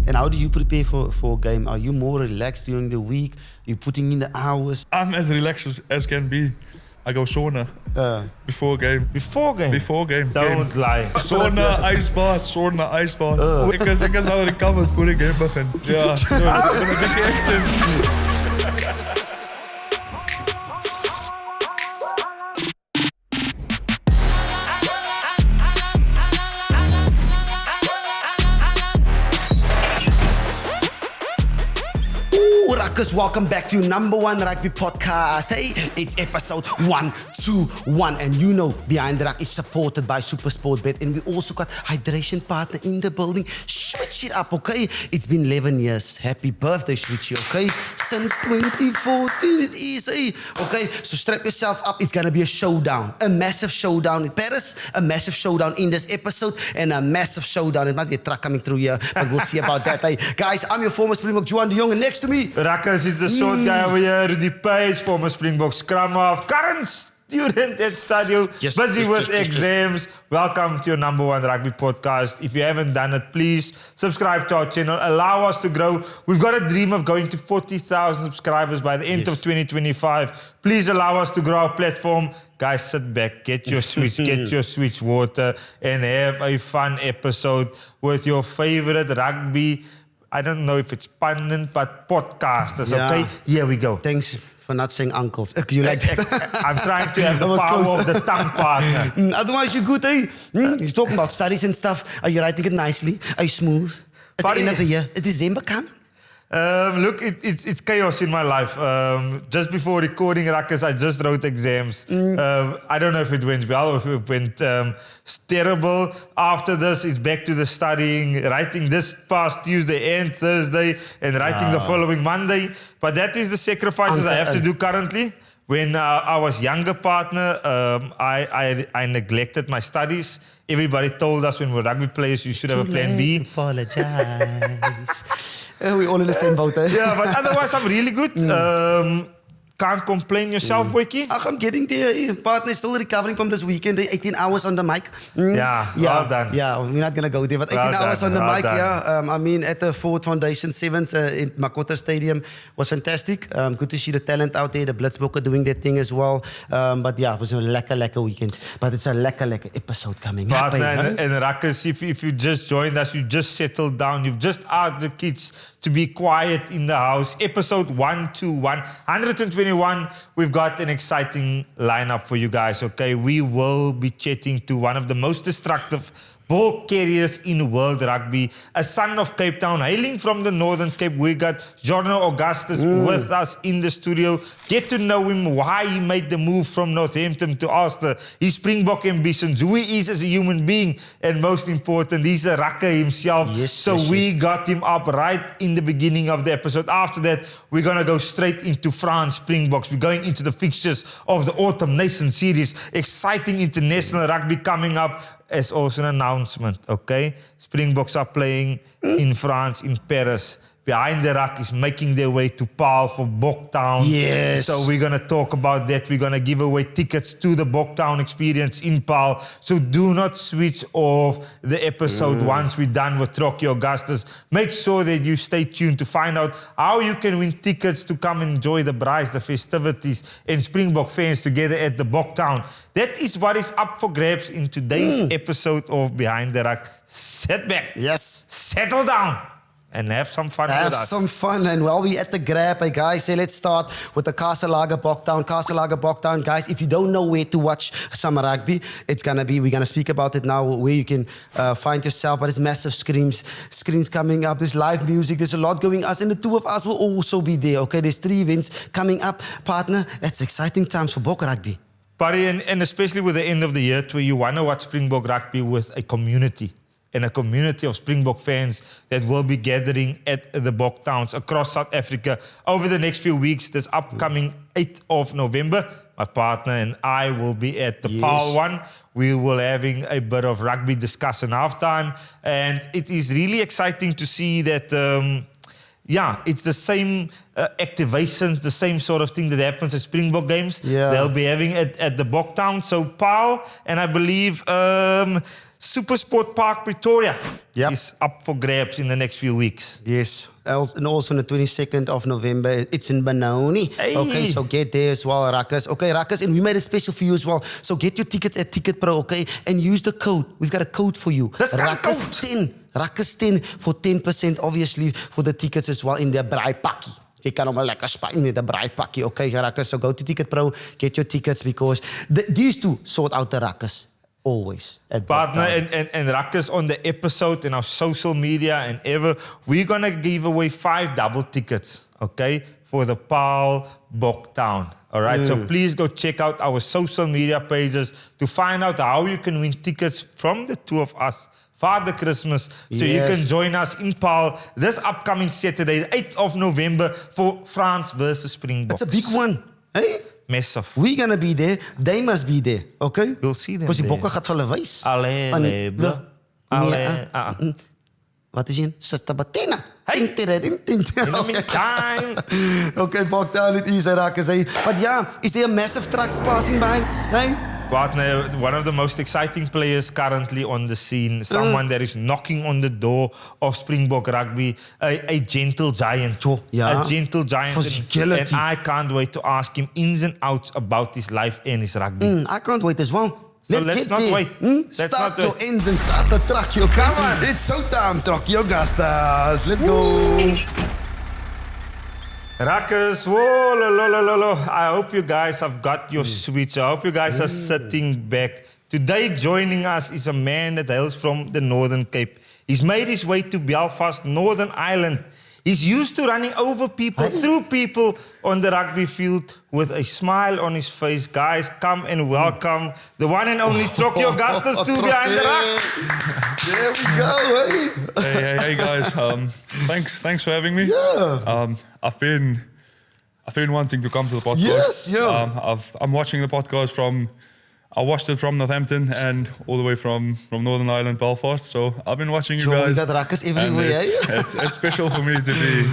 And how do you prepare for a game? Are you more relaxed during the week? You putting in the hours? I'm as relaxed as can be. I go sauna before game. Before game? Before game. Don't lie. Sauna, ijsbad. Ik is al recovered voor de game begin. Ja, zo, een beetje action. Ruckers, welcome back to number one rugby podcast. Hey, it's episode 121, and you know Behind the Ruck is supported by SuperSportBet, and we also got hydration partner in the building. Switch it up, okay? It's been 11 years. Happy birthday, Switchy, okay? Since 2014 it is, hey? Okay, so strap yourself up. It's gonna be a showdown, a massive showdown in Paris, a massive showdown in this episode, and a massive showdown. It might be a truck coming through here, but we'll see about that. Hey, guys, I'm your former Springbok Juarno, and next to me, Ruckers is the short guy over here, Rudy Page, former Springbok scrum half, current student at Stadio, busy with exams. Welcome to your number one rugby podcast. If you haven't done it, please subscribe to our channel. Allow us to grow. We've got a dream of going to 40,000 subscribers by the end of 2025. Please allow us to grow our platform. Guys, sit back, get your switch, get your switch water, and have a fun episode with your favorite rugby, I don't know if it's pundit, but podcasters, okay? Here we go. Thanks for not saying uncles. You like that? I'm trying to have the power of the tongue partner. Otherwise, you're good, eh? You're talking about studies and stuff. Are you writing it nicely? Are you smooth? It's the end of the year. Is December coming? Look, it's chaos in my life. Just before recording Ruckers, I just wrote exams. I don't know if it went well or if it went terrible. After this, it's back to the studying, writing this past Tuesday and Thursday, and writing the following Monday. But that is the sacrifices I have to do currently. When I was younger partner, I neglected my studies. Everybody told us when we're rugby players, you should have a plan B. Apologize. We're all in the same boat, eh? Yeah, but otherwise I'm really good. Can't complain yourself, Bokke. I'm getting there. Partner is still recovering from this weekend. 18 hours on the mic. Yeah, well done. Yeah, we're not going to go there, but 18 hours on the mic, I mean, at the Ford Foundation Sevens in Makota Stadium was fantastic. Good to see the talent out there. The Blitzbokke doing their thing as well. But yeah, it was a lekker weekend. But it's a lekker episode coming up. And Ruckers, if you just joined us, you just settled down, you've just asked the kids to be quiet in the house. Episode 121. We've got an exciting lineup for you guys, okay? We will be chatting to one of the most destructive ball carriers in world rugby, a son of Cape Town, hailing from the Northern Cape. We got Juarno Augustus with us in the studio. Get to know him, why he made the move from Northampton to Ulster, his Springbok Ambitions, who he is as a human being, and most important, he's a rucker himself. We got him up right in the beginning of the episode. After that, we're going to go straight into France Springboks. We're going into the fixtures of the Autumn Nation Series. Exciting international rugby coming up. As also an announcement, okay? Springboks are playing in France, in Paris. Behind the Ruck is making their way to Paarl for Boktown. Yes. So we're going to talk about that. We're going to give away tickets to the Boktown experience in Paarl. So do not switch off the episode once we're done with Trokkie Augustus. Make sure that you stay tuned to find out how you can win tickets to come enjoy the braais, the festivities, and Springbok fans together at the Boktown. That is what is up for grabs in today's episode of Behind the Ruck. Sit back. Yes. Settle down. And have some fun with us. Have some fun. And while we're at the grab, hey guys, let's start with the Casalaga Boktown. Guys, if you don't know where to watch some rugby, we're going to speak about it now, where you can find yourself. But there's massive screens coming up. There's live music. There's a lot going on. And the two of us will also be there, okay? There's 3 events coming up. Partner, it's exciting times for Bokke Rugby. Buddy, and especially with the end of the year, where you want to watch Springbok Rugby with a community. And a community of Springbok fans that will be gathering at the Boktowns across South Africa over the next few weeks. This upcoming 8th of November, my partner and I will be at the Paarl one. We will having a bit of rugby discussion halftime. And it is really exciting to see that, it's the same activations, the same sort of thing that happens at Springbok games. They'll be having it at the Boktown. So Paarl, and I believe Supersport Park Pretoria Yep. is up for grabs in the next few weeks. Yes, and also on the 22nd of November, it's in Benoni. Hey. Okay, so get there as well, Ruckus. Okay, Ruckus, and we made it special for you as well. So get your tickets at Ticket Pro, okay? And use the code. We've got a code for you. Discount Ruckus 10. Ruckus 10 for 10%, obviously, for the tickets as well in their braaipakkie. Jy kan hom lekker spy met 'n braaipakkie. Okay, Ruckus, so go to Ticket Pro, get your tickets because these two sort out the Ruckus. Always at Partner Boktown. and Ruckus on the episode and our social media and ever, we're going to give away 5 double tickets, okay, for the PAL Boktown. All right, so please go check out our social media pages to find out how you can win tickets from the two of us. Father Christmas, so you Yes. can join us in PAL this upcoming Saturday, the 8th of November for France versus Springbok. It's a big one. Hey? Massive. We're gonna be there. They must be there. Okay? We'll see them Because die there. bokke gaat vir hulle wys. Allee, bro. Wat is hier? Sister Bettina. Hey. In the meantime. Okay, Boktown, it is, Ruckus. Hey. But yeah, is there a massive truck passing by? Hey? Partner, one of the most exciting players currently on the scene, someone that is knocking on the door of Springbok Rugby, a gentle giant. Yeah. A gentle giant. Physicality. And I can't wait to ask him ins and outs about his life and his rugby. I can't wait as well. So Let's let's get not there. wait. Let's Start not your wait. ends and start the truck, okay? Come on. It's showtime, Trokkie Augustus. Let's go. Ruckus, whoa, lo. I hope you guys have got your sweets. I hope you guys are sitting back. Today joining us is a man that hails from the Northern Cape. He's made his way to Belfast, Northern Ireland. He's used to running over people, through people on the rugby field with a smile on his face. Guys, come and welcome the one and only Trokkie Augustus to Behind the Ruck. There we go, hey? Hey guys. Thanks for having me. Yeah. I've been wanting to come to the podcast. Yes, yeah. I'm watching the podcast I watched it from Northampton and all the way from Northern Ireland, Belfast. So I've been watching you Joe, we guys. got Ruckus and everywhere, it's special for me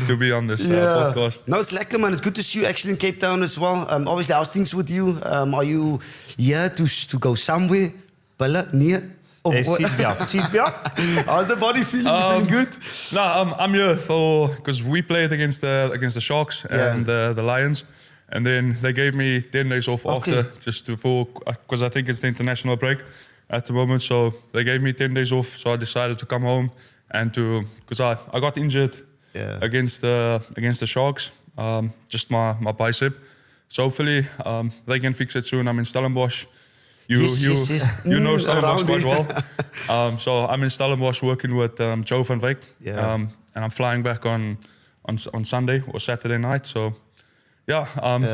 to be on this podcast. No, it's lekker, man. It's good to see you actually in Cape Town as well. Obviously, how's things with you? Are you here to go somewhere? Bella? Near? Seatbelt. How's the body feeling? You feeling good? No, I'm here because we played against the Sharks and the Lions. And then they gave me 10 days off after, just because I think it's the international break at the moment. So they gave me 10 days off. So I decided to come home and because I got injured against the Sharks, just my bicep. So hopefully they can fix it soon. I'm in Stellenbosch. You know Stellenbosch quite well. So I'm in Stellenbosch working with Joe van Wyk. And I'm flying back on Sunday or Saturday night. So. Yeah,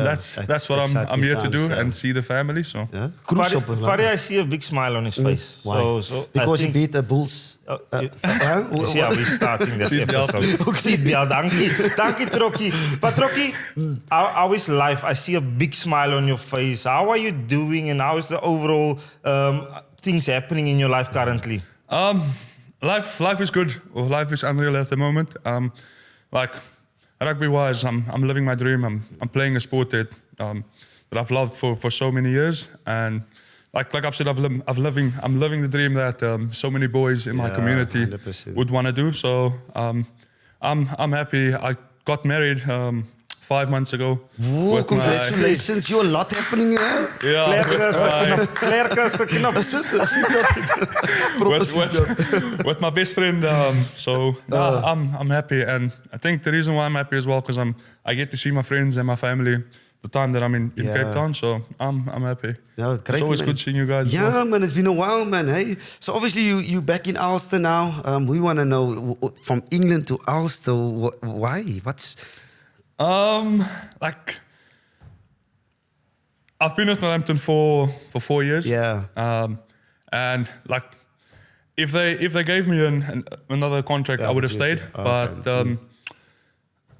that's what I'm here to do and see the family. So Crucial. Paddy, I see a big smile on his face. Why? So Because he beat the Bulls. Yeah, we're starting this episode. Seatbelt, dankie Trokkie. But Trokkie, how is life? I see a big smile on your face. How are you doing and how is the overall things happening in your life currently? Life is good. Well, life is unreal at the moment. Rugby-wise, I'm living my dream. I'm playing a sport that I've loved for so many years, and like I've said, I'm living the dream that so many boys in my community 100%. would want to do. So I'm happy. I got married 5 months ago. Whoa, congratulations! You're a lot happening here. Yeah, with my best friend. I'm happy, and I think the reason why I'm happy as well because I get to see my friends and my family the time that I'm in Cape Town. So I'm happy. Yeah, great, it's always man. good seeing you guys. Yeah, as well. man, it's been a while, man. Hey, so obviously you back in Ulster now. We want to know from England to Ulster. Why? What's I've been at Northampton for 4 years. Yeah. And if they gave me another contract, I would have stayed.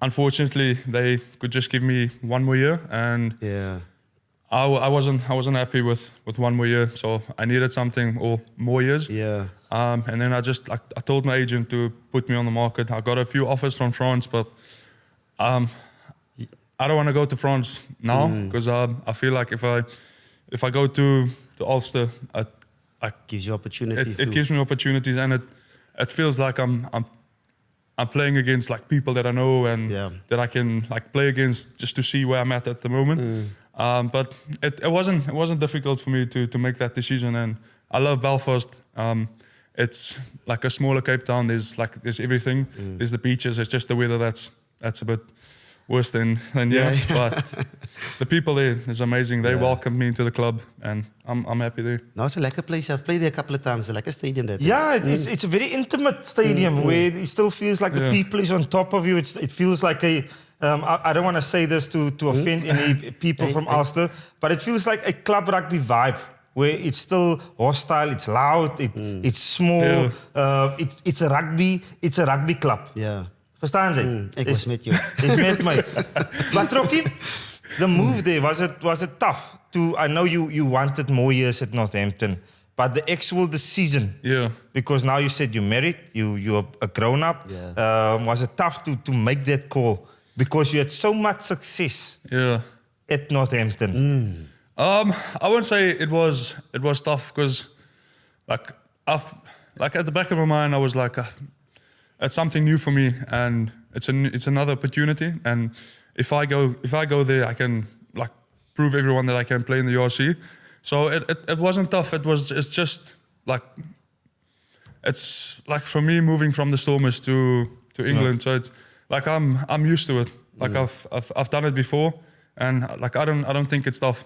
Unfortunately, they could just give me 1 more year, and I wasn't happy with 1 more year. So I needed something or more years. Yeah. And then I told my agent to put me on the market. I got a few offers from France, but I don't want to go to France now because I feel like if I go to Ulster, gives you opportunity. It gives me opportunities, and it feels like I'm playing against like people that I know and that I can like play against just to see where I'm at the moment. But it wasn't difficult for me to make that decision, and I love Belfast. It's like a smaller Cape Town. There's everything. There's the beaches. It's just the weather that's a bit worse than here. But the people there is amazing. They welcomed me into the club, and I'm happy there. No, it's a lekker place. I've played there a couple of times. It's like a stadium there. Yeah, it's a very intimate stadium where it still feels like the people is on top of you. It feels like a... I don't want to say this to offend any people from Ulster, but it feels like a club rugby vibe where it's still hostile, it's loud, it's small, it's a rugby club. Yeah. Verstaan jy? Ek was met jou. It's met my. But Trokkie, the move there, was it tough? I know you wanted more years at Northampton, but the actual decision, because now you said you're married, you're a grown-up, was it tough to make that call? Because you had so much success at Northampton. I wouldn't say it was tough, because like at the back of my mind I was like, it's something new for me, and it's another opportunity. And if I go there, I can like prove everyone that I can play in the URC. So it wasn't tough. It's just like, it's like for me moving from the Stormers to England. So it's like I'm used to it. Like I've done it before, and like I don't think it's tough.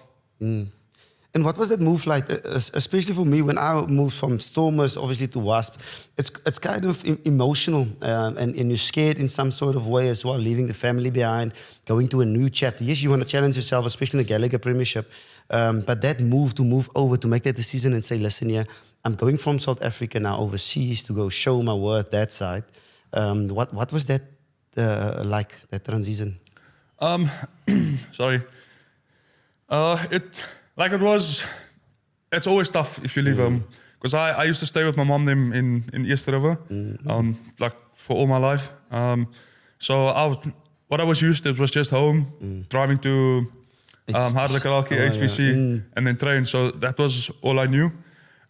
And what was that move like, especially for me when I moved from Stormers obviously to Wasp? It's kind of emotional, and you're scared in some sort of way as well, leaving the family behind, going to a new chapter. Yes, you want to challenge yourself, especially in the Gallagher Premiership, but that move over to make that decision and say, listen here, I'm going from South Africa now overseas to go show my worth that side. What was that like, that transition? Sorry. It's always tough if you leave home. Because I used to stay with my mom in East River, like for all my life. So what I was used to was just home, driving to Harderkalaki, HBC, and then train. So that was all I knew.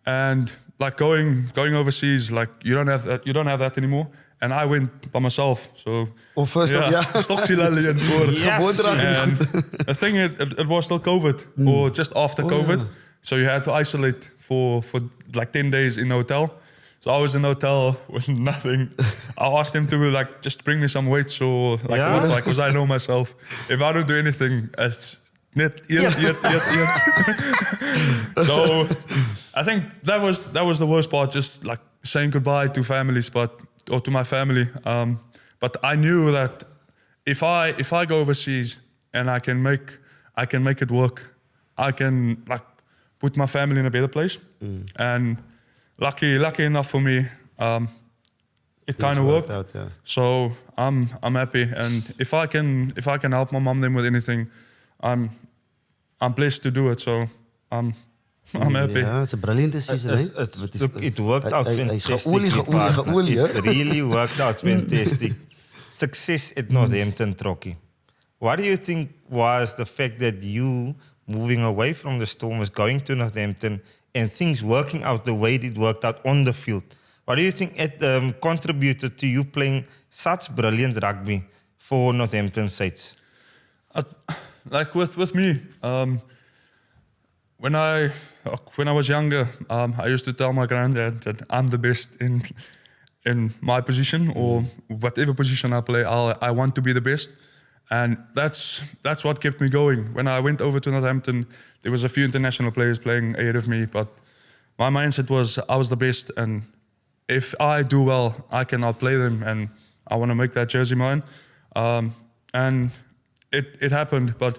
And like going overseas, like you don't have that anymore. And I went by myself. So first up, Stokchilali and and the thing it was still COVID, or just after COVID. So you had to isolate for like 10 days in the hotel. So I was in the hotel with nothing. I asked him to like just bring me some weights or like what, like, because I know myself. If I don't do anything, it's net eat. So I think that was the worst part, just like saying goodbye to families, or to my family. But I knew that if I go overseas and I can make it work, I can like put my family in a better place. And lucky enough for me, it kind of worked. Out, So I'm happy, and if I can help my mom then with anything, I'm blessed to do it. So I'm happy. Yeah, it's a brilliant decision. It worked out fantastic. It really worked out fantastic. Success at Northampton, Trokkie. What do you think was the fact that you moving away from the Stormers, going to Northampton, and things working out the way it worked out on the field? What do you think it contributed to you playing such brilliant rugby for Northampton Saints? Like with me, when I was younger, I used to tell my granddad that I'm the best in my position, or whatever position I play, I want to be the best. And that's what kept me going. When I went over to Northampton, there was a few international players playing ahead of me, but my mindset was I was the best, and if I do well, I can outplay them, and I want to make that jersey mine. And it happened, but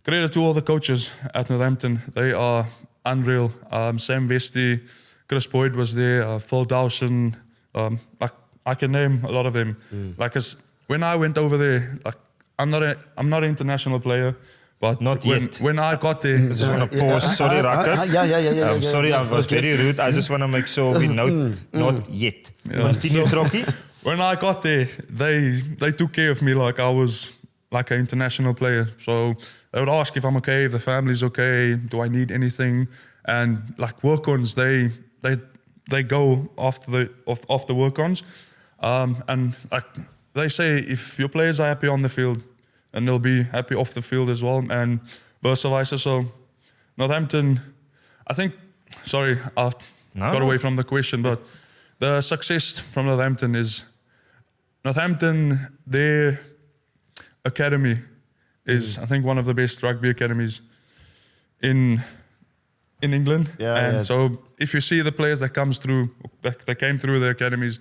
credit to all the coaches at Northampton. They are unreal. Sam Vesti, Chris Boyd was there, Phil Dawson, like I can name a lot of them. Like when I went over there, like I'm not an international player, but not yet. When I got there, I just want to pause. Sorry, Ruckus. I'm sorry, I was very rude. I just want to make sure we note not yet. Continue, Trokkie. When I got there, they took care of me like I was like an international player. So they would ask if I'm okay, if the family's okay, do I need anything? and like work-ons, they go after work-ons, and like they say, if your players are happy on the field, and they'll be happy off the field as well, and vice versa. So Northampton, I think. Sorry, I got away from the question, but the success from Northampton is their academy is, I think, one of the best rugby academies in England. So if you see the players that came through the academies,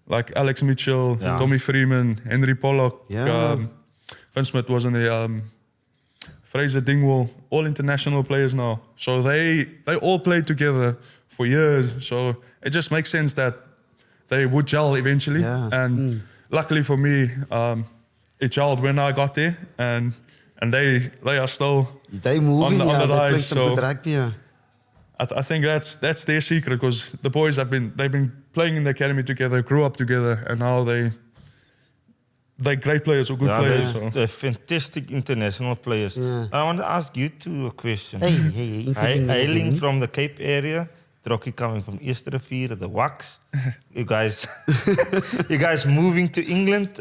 like Alex Mitchell, Tommy Freeman, Henry Pollock, Vince Smith wasn't there, Fraser Dingwall, all international players now. So they all played together for years. So it just makes sense that they would gel eventually. And luckily for me, it gelled when I got there, and they are still moving on the they rise. So rugby, I think that's their secret, because the boys they've been playing in the academy together, grew up together, and now they're great players or good players. So. They're fantastic international players. I want to ask you two a question. Hailing from the Cape area, Trokkie coming from East Rivier, the Wucks. you guys moving to England.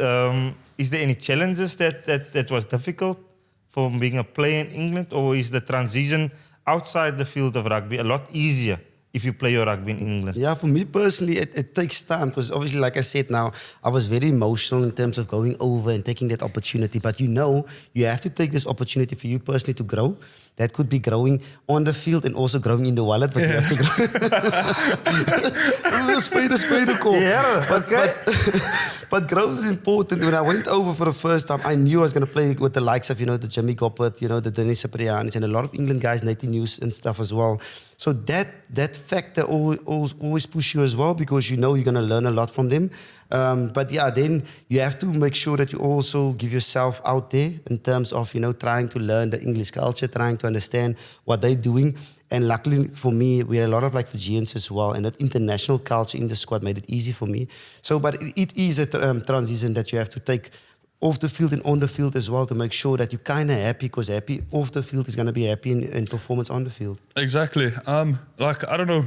Is there any challenges that was difficult for being a player in England, or is the transition outside the field of rugby a lot easier if you play your rugby in England? Yeah, for me personally, it takes time, because obviously, like I said now, I was very emotional in terms of going over and taking that opportunity. But you have to take this opportunity for you personally to grow. That could be growing on the field and also growing in the wallet, but you have to grow. Spade call. But growth is important. When I went over for the first time, I knew I was going to play with the likes of, the Jimmy Goppert, the Dennis Ciprianis, and a lot of England guys, Nathan Hughes and stuff as well. So that factor always push you as well, because you're going to learn a lot from them. But then you have to make sure that you also give yourself out there in terms of, trying to learn the English culture, trying to understand what they're doing. And luckily for me, we had a lot of Fijians as well, and that international culture in the squad made it easy for me. So, but it is a transition that you have to take off the field and on the field as well, to make sure that you're kind of happy, because happy off the field is going to be happy in performance on the field. Exactly. I don't know,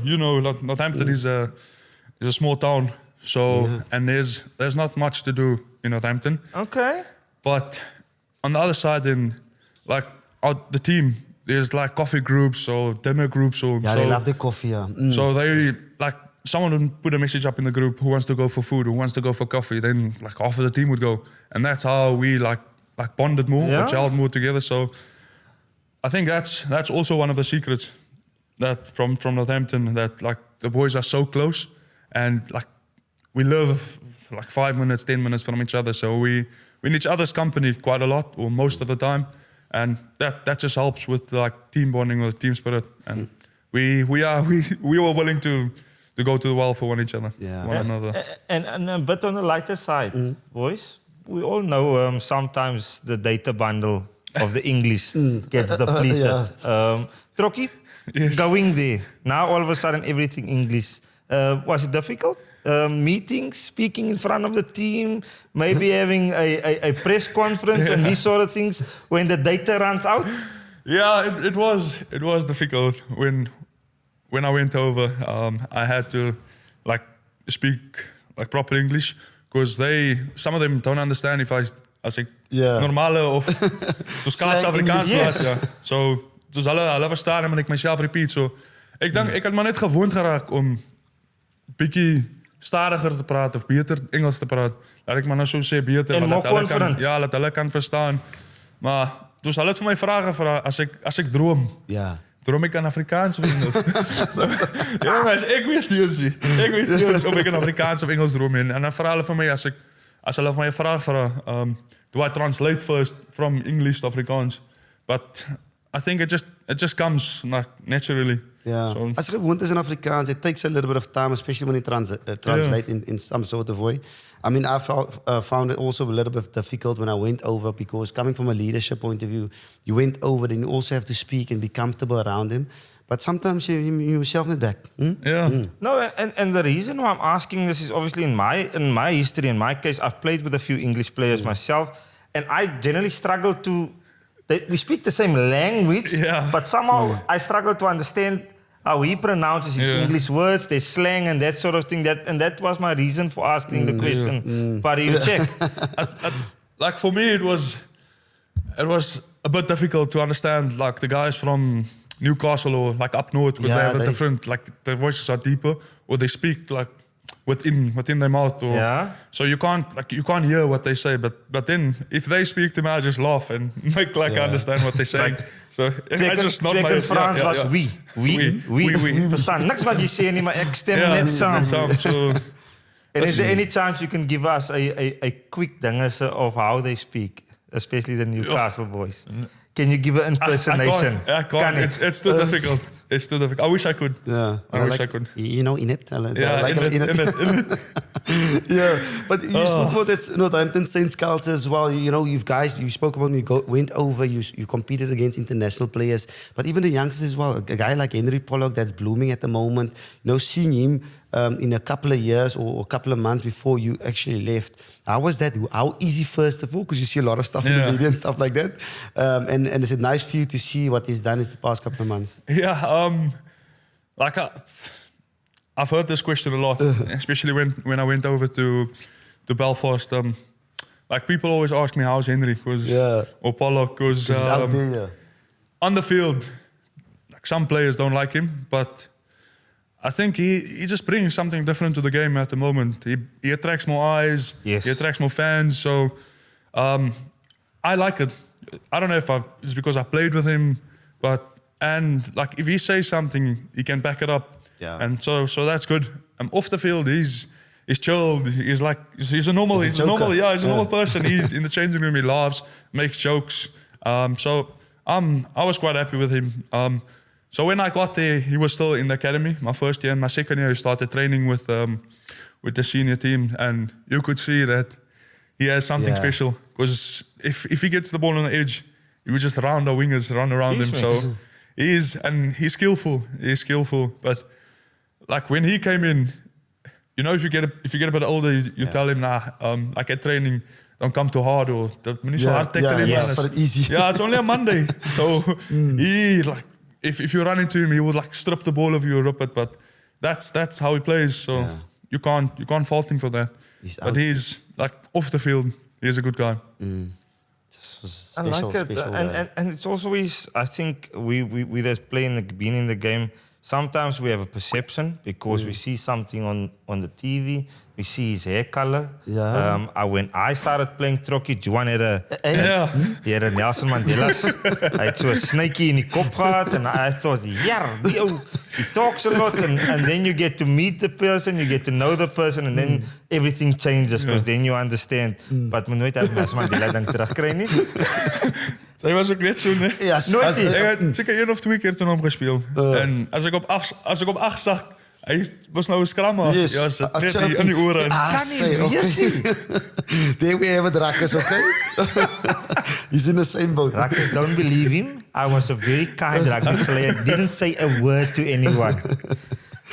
Northampton is a small town, so and there's not much to do in Northampton. Okay. But on the other side, then the team, there's coffee groups or dinner groups, or they love the coffee. So they someone would put a message up in the group, who wants to go for food, who wants to go for coffee, then half of the team would go. And that's how we bonded more, or gelled more together. So I think that's also one of the secrets that from Northampton, that the boys are so close, and we live 5 minutes, 10 minutes from each other. So we in each other's company quite a lot, or most of the time. And that just helps with team bonding or team spirit. And we were willing to go to the well for one another. And a bit on the lighter side, boys. We all know sometimes the data bundle of the English gets depleted. Trokkie, going there, now all of a sudden everything English. Was it difficult? Meetings, speaking in front of the team, maybe having a press conference and these sort of things when the data runs out? Yeah, it was difficult when I went over. I had to speak proper English, because some of them don't understand if I say normale of Skaats Afrikaans praat. So dus hulle verstaan en ek myself repeat. So ek dink ek het maar net gewoond geraak om bietjie stadiger te praat of beter Engels te praat. Laat ek maar nou so sê beter, dat hulle kan verstaan. Maar dus hulle het vir my vrae gevra as ek droom. Ja. Droom ek in Afrikaans of Engels? Jongens, ek weet nie of ek in Afrikaans of Engels droom. En dan vra hulle vir my, as hulle vir my 'n vraag vra, do I translate first from English to Afrikaans? But I think it just comes naturally. Yeah. So, as je gewoond is in Afrikaans, it takes a little bit of time, especially when you translate in some sort of way. I mean, I found it also a little bit difficult when I went over, because coming from a leadership point of view, you went over, then you also have to speak and be comfortable around him. But sometimes you yourself in the back. No, and the reason why I'm asking this is obviously in my history, in my case, I've played with a few English players myself, and I generally struggle to. We speak the same language, but somehow I struggle to understand how he pronounces his English words, their slang and that sort of thing. That was my reason for asking the question. But you check. Like for me, it was a bit difficult to understand like the guys from Newcastle or like up north because they have a different, like their voices are deeper or they speak like within their mouth. Or, so you can't hear what they say. But then if they speak to me, I just laugh and make like I understand what they're saying. So I just not my Frans was oui. Verstaan niks wat jy sê nie, maar ek stem net saam. So, and is there any chance you can give us a quick dinges of how they speak, especially the Newcastle boys? Can you give an impersonation? I can't. It's too difficult. It's too difficult. I wish I could. Yeah. I wish I could. You know, in it. Yeah, in it. Yeah. But you spoke about that Northampton Saints culture as well. You know, you spoke about went over, you competed against international players, but even the youngsters as well. A guy like Henry Pollock that's blooming at the moment, you know, seeing him in a couple of years or a couple of months before you actually left. How was that? How easy first of all? Because you see a lot of stuff in the media and stuff like that. And is it nice for you to see what he's done in the past couple of months? Yeah, like I've heard this question a lot, especially when I went over to Belfast. Like people always ask me, how's Henry? Or Pollock? Because on the field, like some players don't like him, but I think he just brings something different to the game at the moment. He attracts more eyes. Yes. He attracts more fans. So I like it. I don't know if it's because I played with him, and like if he says something, he can back it up. Yeah. And so that's good. Off the field, he's chilled. He's a normal. He's a normal person. He's in the changing room. He laughs, makes jokes. So I was quite happy with him. So when I got there, he was still in the academy. My first year and my second year, he started training with the senior team, and you could see that he has something special. Because if he gets the ball on the edge, he would just round the wingers, run around him. So he's skillful. He's skillful. But like when he came in, you know, if you get a bit older, you tell him, like at training, don't come too hard or hard tackle him. But easy. Yeah, it's only a Monday. So he like. If you run into him, he would like strip the ball of you or rip it. But that's how he plays. So you can't fault him for that. But he's like off the field. He's a good guy. I like it, and it's also I think we that play been in the game. Sometimes we have a perception because we see something on the TV. We see his hair color. Yeah. When I started playing Trokkie, Juarno had a Nelson Mandela's. Hy het so 'n snytjie in die kop gehad, and I thought, he talks a lot, and then you get to meet the person, you get to know the person, and then everything changes because then you understand. But moet nooit dat Nelson Mandela ding terugkry nie. Sy was ook net so, né? Ja, nooit. Ek het seker 1 of 2 keer teen hom gespeel. En as ek op 8 zag, hy was nou 'n skrammer. Yes. Ja, sit net hier in die ore. Kan nie wees nie. There we have it, Ruckus, okay? He's in the same boat. Ruckus, don't believe him. I was a very kind rugby player. Didn't say a word to anyone.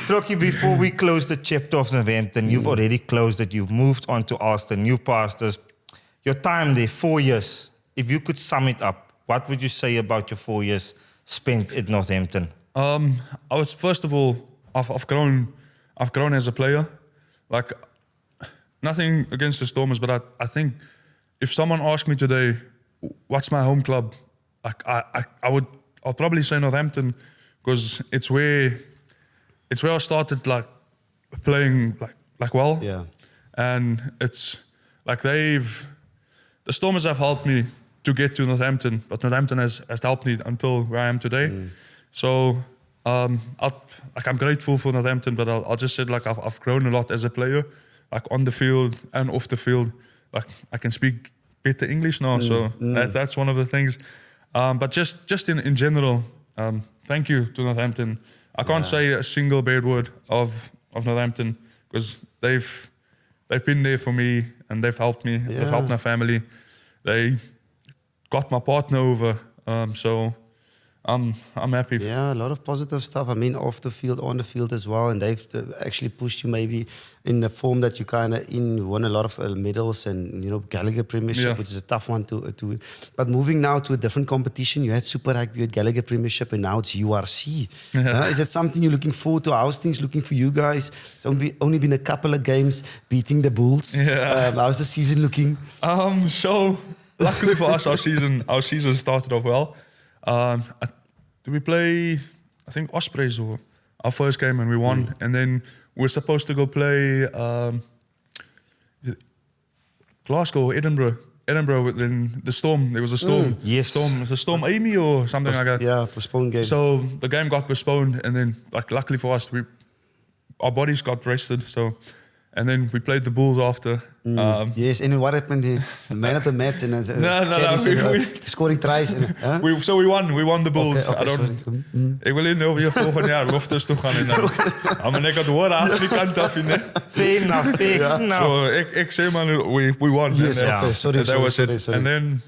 Trokkie, before we close the chapter of Northampton, you've already closed it. You've moved on to Ulster, new pastors. Your time there, 4 years. If you could sum it up, what would you say about your 4 years spent at Northampton? I would first of all, I've grown as a player. Like nothing against the Stormers, but I think if someone asked me today, what's my home club? Like I'll probably say Northampton because it's where I started like playing like well. Yeah. And it's like the Stormers have helped me to get to Northampton, but Northampton has helped me until where I am today. So I'm grateful for Northampton, but I'll just say like I've grown a lot as a player, like on the field and off the field. Like I can speak better English now, so that's one of the things. But just in general, thank you to Northampton. I can't say a single bad word of Northampton because they've been there for me and they've helped me. Yeah. They've helped my family. They got my partner over. So I'm happy. Yeah, a lot of positive stuff. I mean, off the field, on the field as well. And they've actually pushed you maybe in the form that you kind of in. You won a lot of medals and, Gallagher Premiership, which is a tough one to win. But moving now to a different competition, you had Super Rugby, you had Gallagher Premiership, and now it's URC. Is that something you're looking forward to? How's things looking for you guys? It's only been a couple of games beating the Bulls. Yeah. How's the season looking? So luckily for us, our season started off well. Did we play, I think, Ospreys or our first game and we won. And then we're supposed to go play is it Glasgow or Edinburgh. Then the Storm, there was a storm. Yes. Storm, was a Storm Amy or something like that. Yeah, postponed game. So the game got postponed and then, luckily for us, our bodies got rested. And then we played the Bulls after. Yes, and what happened? The man of the match and we scoring tries. We won the Bulls. Okay, Ik wil nu weer volgend jaar Loftus toe gaan. Maar ik had horen aan die kant af. Fair enough. So ik zeg maar, we won. Yes, okay, sorry. And then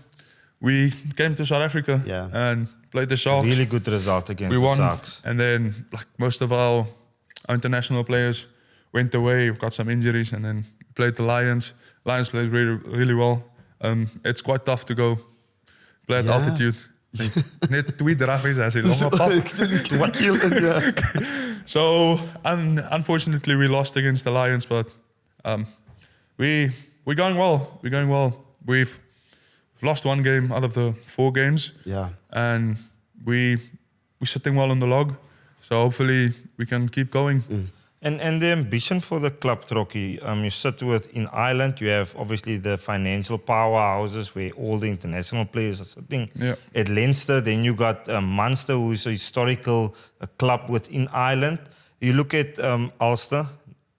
we came to South Africa and played the Sharks. Really good result against we won, the Sharks. And then most of our international players went away, got some injuries, and then played the Lions. Lions played really, really well. It's quite tough to go play at altitude. Net 2 draffies as a long pap. So unfortunately we lost against the Lions, but we're going well. We've lost 1 game out of the 4 games. Yeah. And we're sitting well on the log. So hopefully we can keep going. And the ambition for the club, Trokkie, you sit in Ireland, you have obviously the financial powerhouses where all the international players are sitting. Yeah. At Leinster, then you got Munster, who is a historical club within Ireland. You look at Ulster,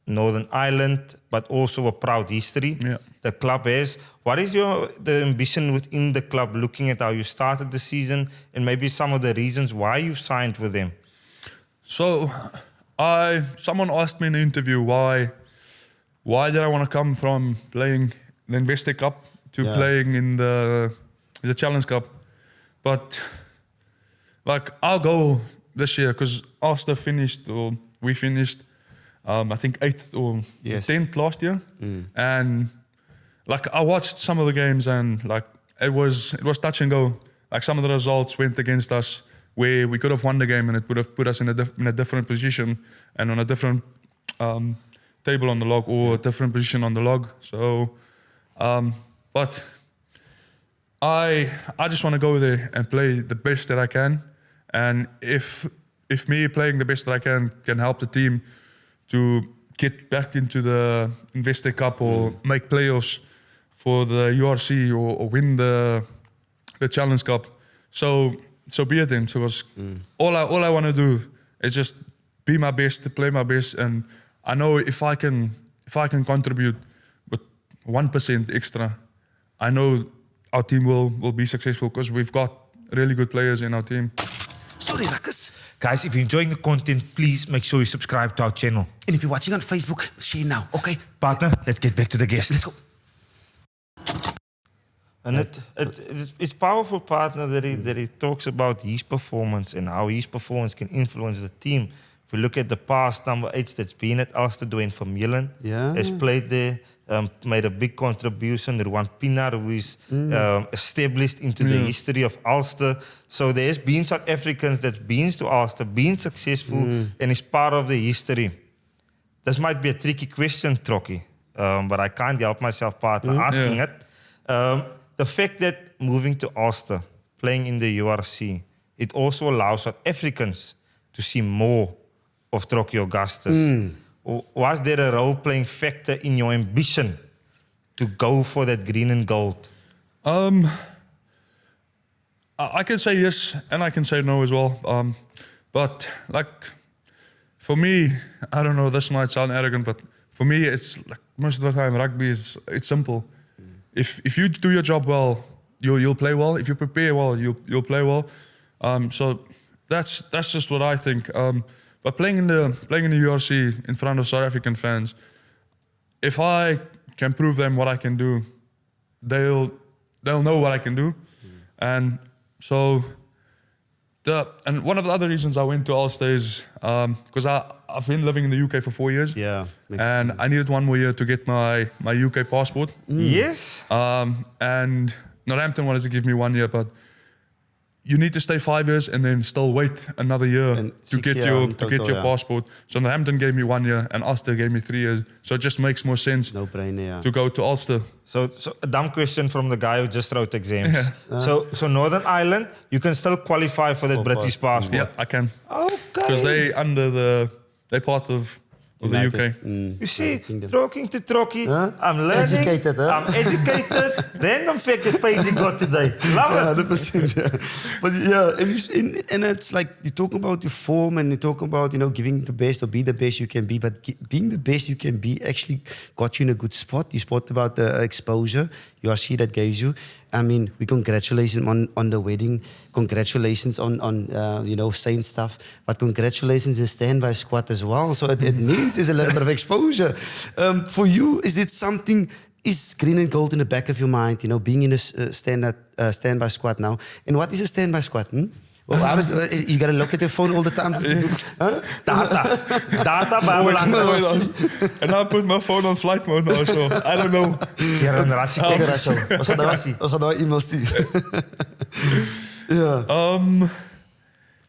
Northern Ireland, but also a proud history the club has. What is the ambition within the club, looking at how you started the season and maybe some of the reasons why you signed with them? So someone asked me in an interview why did I want to come from playing the Investe Cup to playing in the Challenge Cup. But our goal this year, because Ulster finished, or we finished, I think 8th or 10th last year. And I watched some of the games and it was touch and go. Some of the results went against us, where we could have won the game and it would have put us in a different position and on a different table on the log, or a different position on the log. So, but I just want to go there and play the best that I can. And if me playing the best that I can help the team to get back into the Investe Cup or make playoffs for the URC or win the Challenge Cup, so be it then. So all I want to do is just be my best, to play my best, and I know if I can contribute with 1% extra, I know our team will be successful because we've got really good players in our team. Sorry, Ruckus. Guys, if you're enjoying the content, please make sure you subscribe to our channel. And if you're watching on Facebook, share now, okay? Partner, let's get back to the guest. Let's go. And it's powerful, partner, that he talks about his performance and how his performance can influence the team. If we look at the past number 8 that's been at Ulster, Dwayne Vermeulen has played there, made a big contribution. Ruan Pinar, who is established into the history of Ulster. So there's been South Africans that's been to Ulster, been successful, and is part of the history. This might be a tricky question, Trokkie, but I can't help myself, partner, asking it. The fact that moving to Ulster, playing in the URC, it also allows South Africans to see more of Trokkie Augustus. Was there a role-playing factor in your ambition to go for that green and gold? I can say yes, and I can say no as well. But for me, I don't know, this might sound arrogant, but for me, it's most of the time rugby it's simple. If you do your job well, you'll play well. If you prepare well, you'll play well. So that's just what I think. But playing in the URC in front of South African fans, if I can prove them what I can do, they'll know what I can do, and so and one of the other reasons I went to Ulster is because I've been living in the UK for 4 years. Yeah. And I needed 1 more year to get my UK passport. Yes. And Northampton wanted to give me 1 year, but you need to stay 5 years and then still wait another year And to 6 get years your in total, passport. So Northampton gave me 1 year and Ulster gave me 3 years. So it just makes more sense No brainer, yeah. to go to Ulster. So a dumb question from the guy who just wrote exams. So Northern Ireland, you can still qualify for that British passport. Yeah, I can. Okay. Because they're part of the United. UK. You see, Kingdom. Trokkie to Trokkie, Huh? I'm learning. Educated, huh? I'm educated. Random fact that page you got today. Love it. 100%. Yeah. But yeah, and it's like you talk about your form and you talk about giving the best or be the best you can be. But being the best you can be actually got you in a good spot. You spoke about the exposure URC that gave you. I mean, we congratulations on the wedding. Congratulations on Saint stuff. But congratulations the standby squad as well. So it means there's a little bit of exposure. For you, is it something? Is green and gold in the back of your mind? Being in a standby squad now. And what is a standby squad? Well, you got to look at your phone all the time. Huh? Data belangrijk. And I put my phone on flight mode now, so I don't know. Hier een rassie. Kijk een rassie. Ons gaan daar e-mail sturen.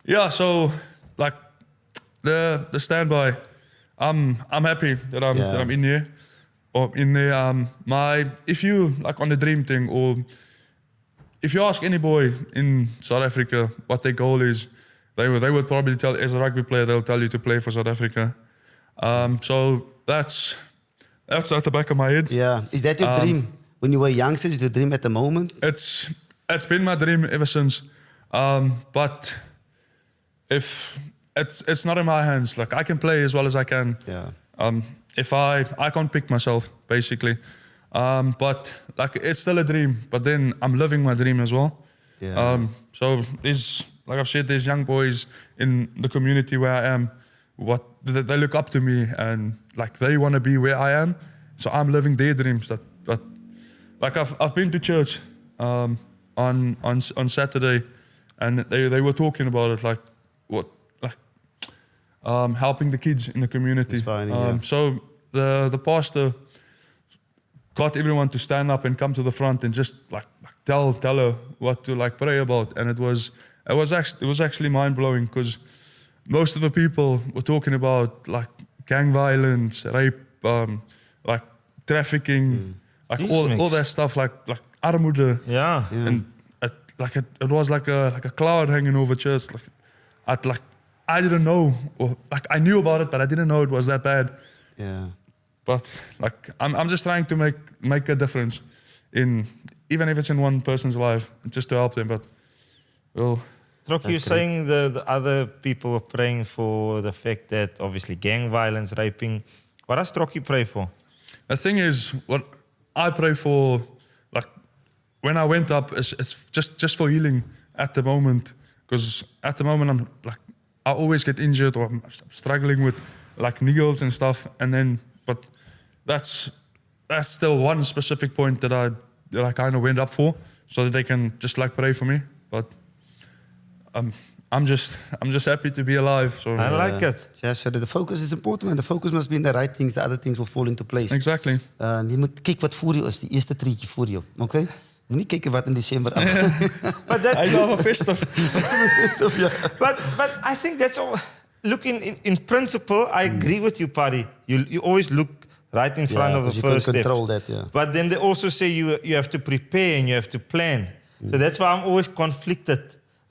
Yeah, so like the standby, I'm happy that I'm in here. Or in the if you like on the dream thing, or if you ask any boy in South Africa what their goal is, they would probably tell, as a rugby player, they'll tell you to play for South Africa. So that's at the back of my head. Yeah, is that your dream? When you were youngsters, is your dream at the moment? It's been my dream ever since. But if it's not in my hands, like I can play as well as I can. Yeah. If I can't pick myself, basically. But like it's still a dream. But then I'm living my dream as well. Yeah. So there's, like I've said, there's young boys in the community where I am. They look up to me and like they want to be where I am. So I'm living their dreams. That like I've been to church on Saturday, and they were talking about it, like helping the kids in the community. Inspiring, yeah. So the pastor got everyone to stand up and come to the front and just like tell her what to like pray about, and it was actually mind blowing, because most of the people were talking about like gang violence, rape, like trafficking, like all that stuff, like armoede. Yeah. And it was like a cloud hanging over church. I didn't know, or like I knew about it, but I didn't know it was that bad. Yeah. But like I'm just trying to make a difference even if it's in one person's life, just to help them. But well, Trokkie, you're saying the other people are praying for the fact that obviously gang violence, raping. What does Trokkie pray for? the thing is, what I pray for, like when I went up, it's just for healing at the moment. Because at the moment I'm like I always get injured, or I'm struggling with like needles and stuff. And then, but that's still one specific point that I kind of went up for, so that they can just like pray for me. But I'm just happy to be alive. So I like it. Ja, so the focus is important, and the focus must be in the right things. The other things will fall into place. Exactly. Je moet kijken wat voor je is, die eerste treetje voor je. Oké? Moet niet kijken wat in december af. But that, I love a festive. but I think that's all. Look, in principle, I agree with you, Paddy. You always look right in front of the first step. Control that, yeah. But then they also say you have to prepare and you have to plan. So that's why I'm always conflicted.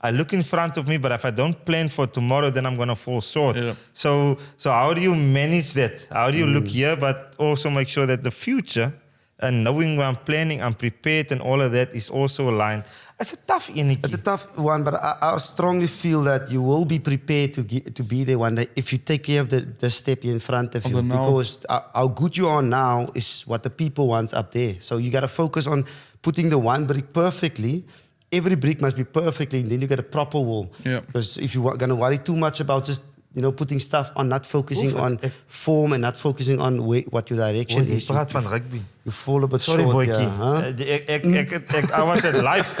I look in front of me, but if I don't plan for tomorrow, then I'm going to fall short. Yeah. So how do you manage that? How do you look here, but also make sure that the future, and knowing where I'm planning, I'm prepared, and all of that is also aligned? It's a tough energy. It's a tough one, but I strongly feel that you will be prepared to be there one day if you take care of the step in front of you. Because how good you are now is what the people want up there. So you got to focus on putting the one brick perfectly. Every brick must be perfectly, and then you get a proper wall. Yeah. Because if you're going to worry too much about just putting stuff on, not focusing on form and not focusing on what your direction is. Je praat van rugby. You fall a bit Sorry, short. Bokke. Yeah, I was at life.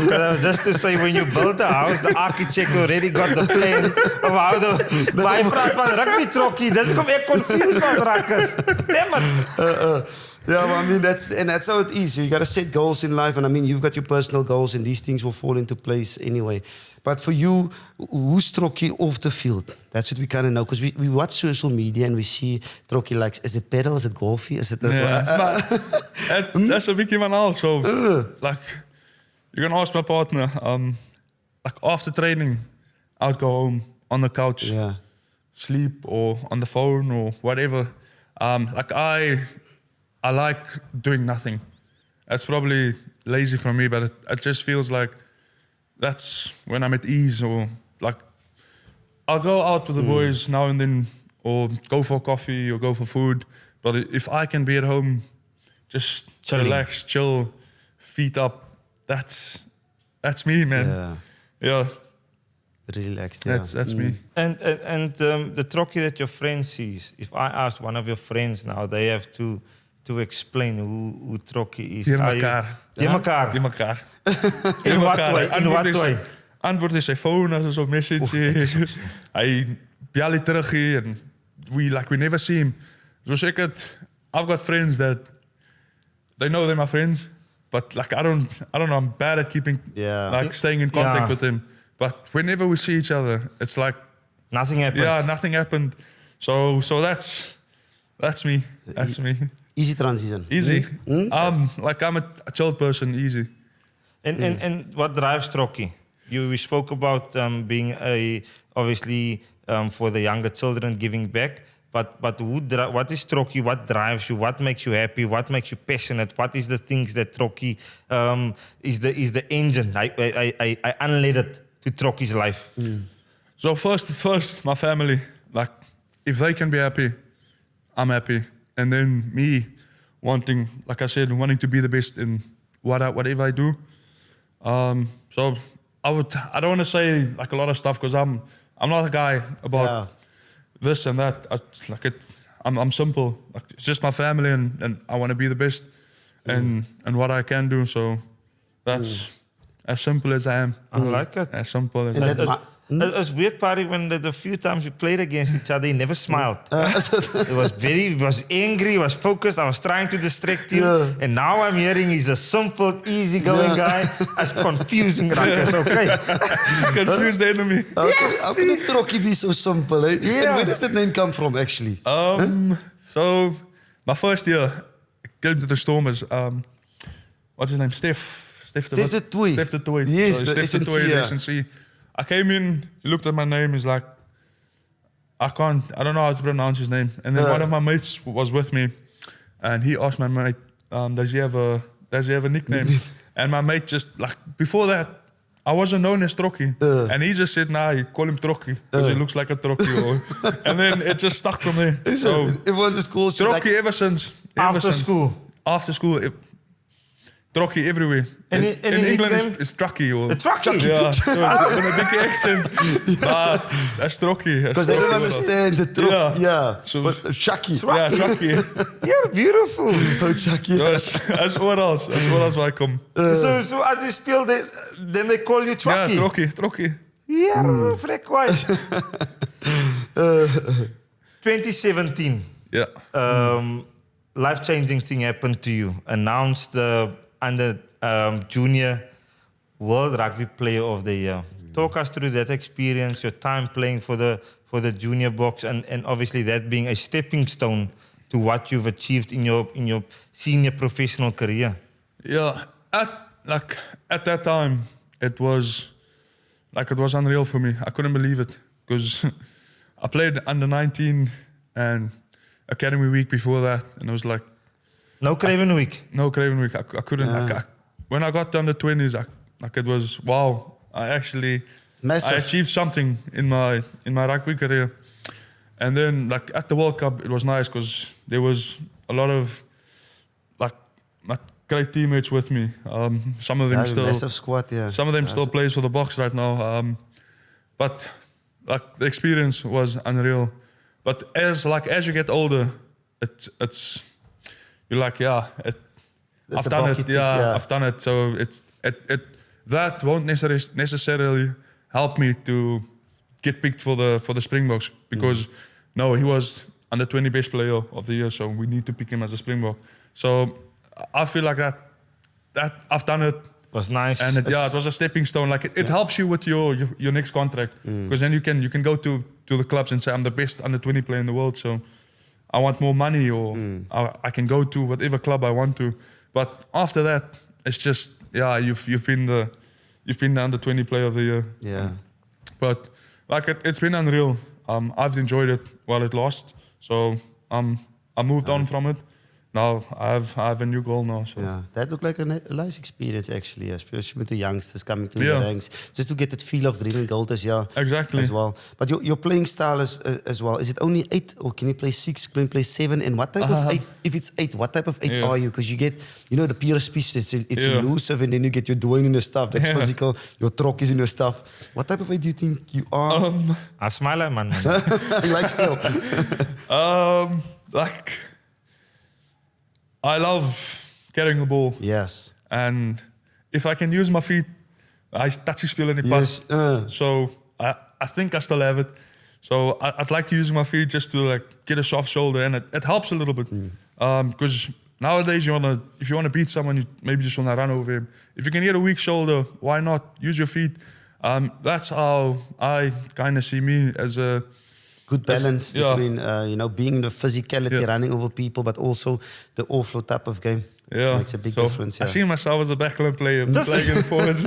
But I was just to say, when you build a house, the architect already got the plan of how the... Maar hij praat van rugby, Trokkie. Dus kom ek confused van rakkers. Damn it. Yeah, well, I mean, that's how it is. You got to set goals in life. And I mean, you've got your personal goals and these things will fall into place anyway. But for you, who's Trokkie off the field? That's what we kind of know. Because we watch social media and we see Trokkie likes, is it pedal, is it golfy, is it... That's a big one also. Like, you're going to ask my partner, like after training, I'd go home on the couch, sleep or on the phone or whatever. Like I like doing nothing. That's probably lazy for me, but it just feels like that's when I'm at ease, or like I'll go out with the boys now and then, or go for coffee or go for food. But if I can be at home, just relax, chill, feet up, that's me, man. Yeah. Relaxed. That's me. And the Trokkie that your friend sees, if I ask one of your friends now, they have to explain who Trokkie is. Die mekaar. In what way? Antwoord is zijn phone als een message. Hij bel je terug and we never see him. Dus I've got friends that they know they're my friends, but like I don't know, I'm bad at keeping staying in contact with them. But whenever we see each other, it's like nothing happened. Yeah, nothing happened. So that's me. That's me. Easy transition. Easy. Like I'm a chilled person, easy. And what drives Trokkie? We spoke about being obviously for the younger children, giving back. But what is Trokkie? What drives you? What makes you happy? What makes you passionate? What is the things that Trokkie is the engine? I unleaded to Trokkie's life. So first, my family. Like if they can be happy, I'm happy. And then me wanting, like I said, wanting to be the best in whatever I do. So I don't want to say like a lot of stuff because I'm not a guy about this and that. I'm simple. Like, it's just my family and I want to be the best and what I can do. So that's as simple as I am. I like it. As simple as I am. It was weird, Party, when the few times we played against each other, he never smiled. He was angry, he was focused, I was trying to distract him. And now I'm hearing he's a simple, easygoing guy. As confusing, Ruckers, okay? Confuse the enemy. How can a Trokkie be so simple? Eh? Yeah. And where does that name come from, actually? So, my first year, I came to the Stormers. What's his name? Stef de Toy. Yes, So the Stef de Toy, the SNC. SNC. I came in, he looked at my name, he's like, I don't know how to pronounce his name. And then one of my mates was with me, and he asked my mate, does he have a nickname? And my mate just, like, before that, I wasn't known as Trokkie. And he just said, nah, you call him Trokkie, because he looks like a Trokkie. And then it just stuck from there. So everyone just calls you Trokkie like... ever since. After school. After school. Trokkie everywhere. In England, it's Trokkie. Trokkie? Yeah, so with a big accent. But that's Trokkie. Because they don't understand the Trokkie. Yeah. So, but Shaki. Yeah, Trokkie. You're beautiful. Oh, Shaki. That's what else. That's what else I come. So as you speel, then they call you Trokkie? Yeah, Trokkie. Yeah, vrek white. 2017. Yeah. Life-changing thing happened to you. Announced under Junior World Rugby Player of the Year. Talk us through that experience, your time playing for the junior box, and obviously that being a stepping stone to what you've achieved in your senior professional career. Yeah, at that time, it was unreal for me. I couldn't believe it because I played under 19 and academy week before that, and it was like no Craven week. No Craven week. I couldn't. When I got to under 20s, it was wow. I achieved something in my rugby career. And then like at the World Cup, it was nice because there was a lot of like my great teammates with me. Some of them still massive squad. Yeah. Some of them still plays for the Boks right now. But like the experience was unreal. But as you get older, it's you're like, I've done it. I've done it. So that won't necessarily help me to get picked for the Springboks because no, he was under 20 best player of the year, so we need to pick him as a Springbok. So I feel like that I've done it. Was nice. And it was a stepping stone. Like it helps you with your next contract because then you can go to the clubs and say I'm the best under 20 player in the world. So I want more money, or I can go to whatever club I want to. But after that, it's just you've been the under 20 player of the year. Yeah. But like it's been unreal. I've enjoyed it while it lasted. So I moved on from it. Now I have a new goal now. So. Yeah, that looked like a nice experience actually, especially with the youngsters coming through the ranks, just to get that feel of green and gold as well. But your playing style as well, is it only 8 or can you play 6, can you play 7? And what type of 8, if it's 8, what type of 8 are you? Because you get, the pure speech, it's elusive, and then you get your Dwayne in your stuff, that's physical, your Trokkies in your stuff. What type of 8 do you think you are? I smile, man. You like skill? Like... I love carrying the ball. Yes. And if I can use my feet, I touch speel in the pass. So I think I still have it. So I'd like to use my feet just to like get a soft shoulder, and it helps a little bit. Because nowadays if you wanna beat someone, you maybe just wanna run over him. If you can get a weak shoulder, why not use your feet? That's how I kind of see me as a good balance between being the physicality, running over people, but also the offload type of game. Yeah, makes a big difference. I see myself as a backline player, playing in the forwards.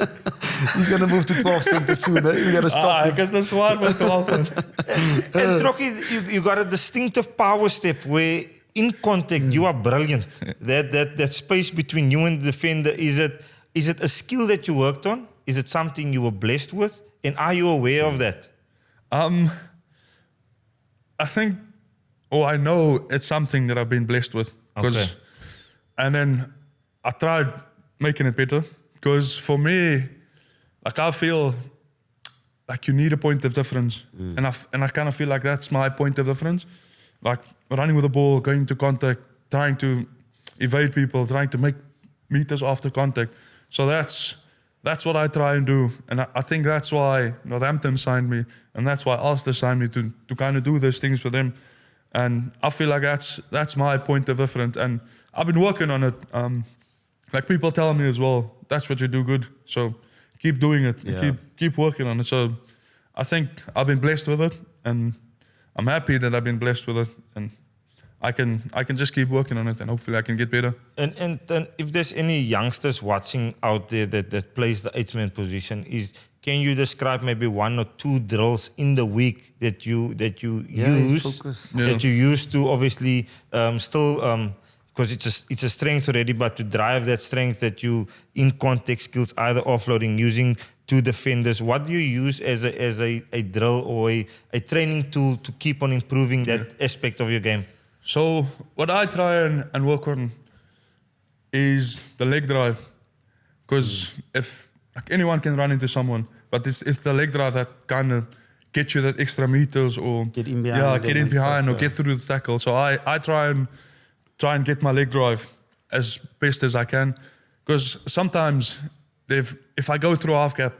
He's gonna move to 12 centers soon. We gotta stop. Because that's Juarno 12. And Trokkie, you got a distinctive power step where in contact you are brilliant. That space between you and the defender, is it a skill that you worked on? Is it something you were blessed with? And are you aware of that? I think, I know it's something that I've been blessed with. And then I tried making it better. Because for me, like I feel like you need a point of difference. And I kind of feel like that's my point of difference. Like running with the ball, going to contact, trying to evade people, trying to make meters after contact. So that's what I try and do. And I think that's why Northampton signed me, and that's why Ulster signed me to kind of do those things for them. And I feel like that's my point of difference. And I've been working on it. Like people tell me as well, that's what you do good. So keep doing it. And keep working on it. So I think I've been blessed with it, and I'm happy that I've been blessed with it. And I can just keep working on it, and hopefully I can get better. And if there's any youngsters watching out there that plays the eighthman position, can you describe maybe 1 or 2 drills in the week that you use that you use to obviously still because it's a strength already, but to drive that strength that you in contact skills, either offloading, using 2 defenders. What do you use as a drill or a training tool to keep on improving that aspect of your game? So what I try and work on is the leg drive, because if like anyone can run into someone, but it's the leg drive that kind of gets you that extra meters or get in behind, or get through the tackle. So I try and get my leg drive as best as I can, because sometimes if I go through a half gap,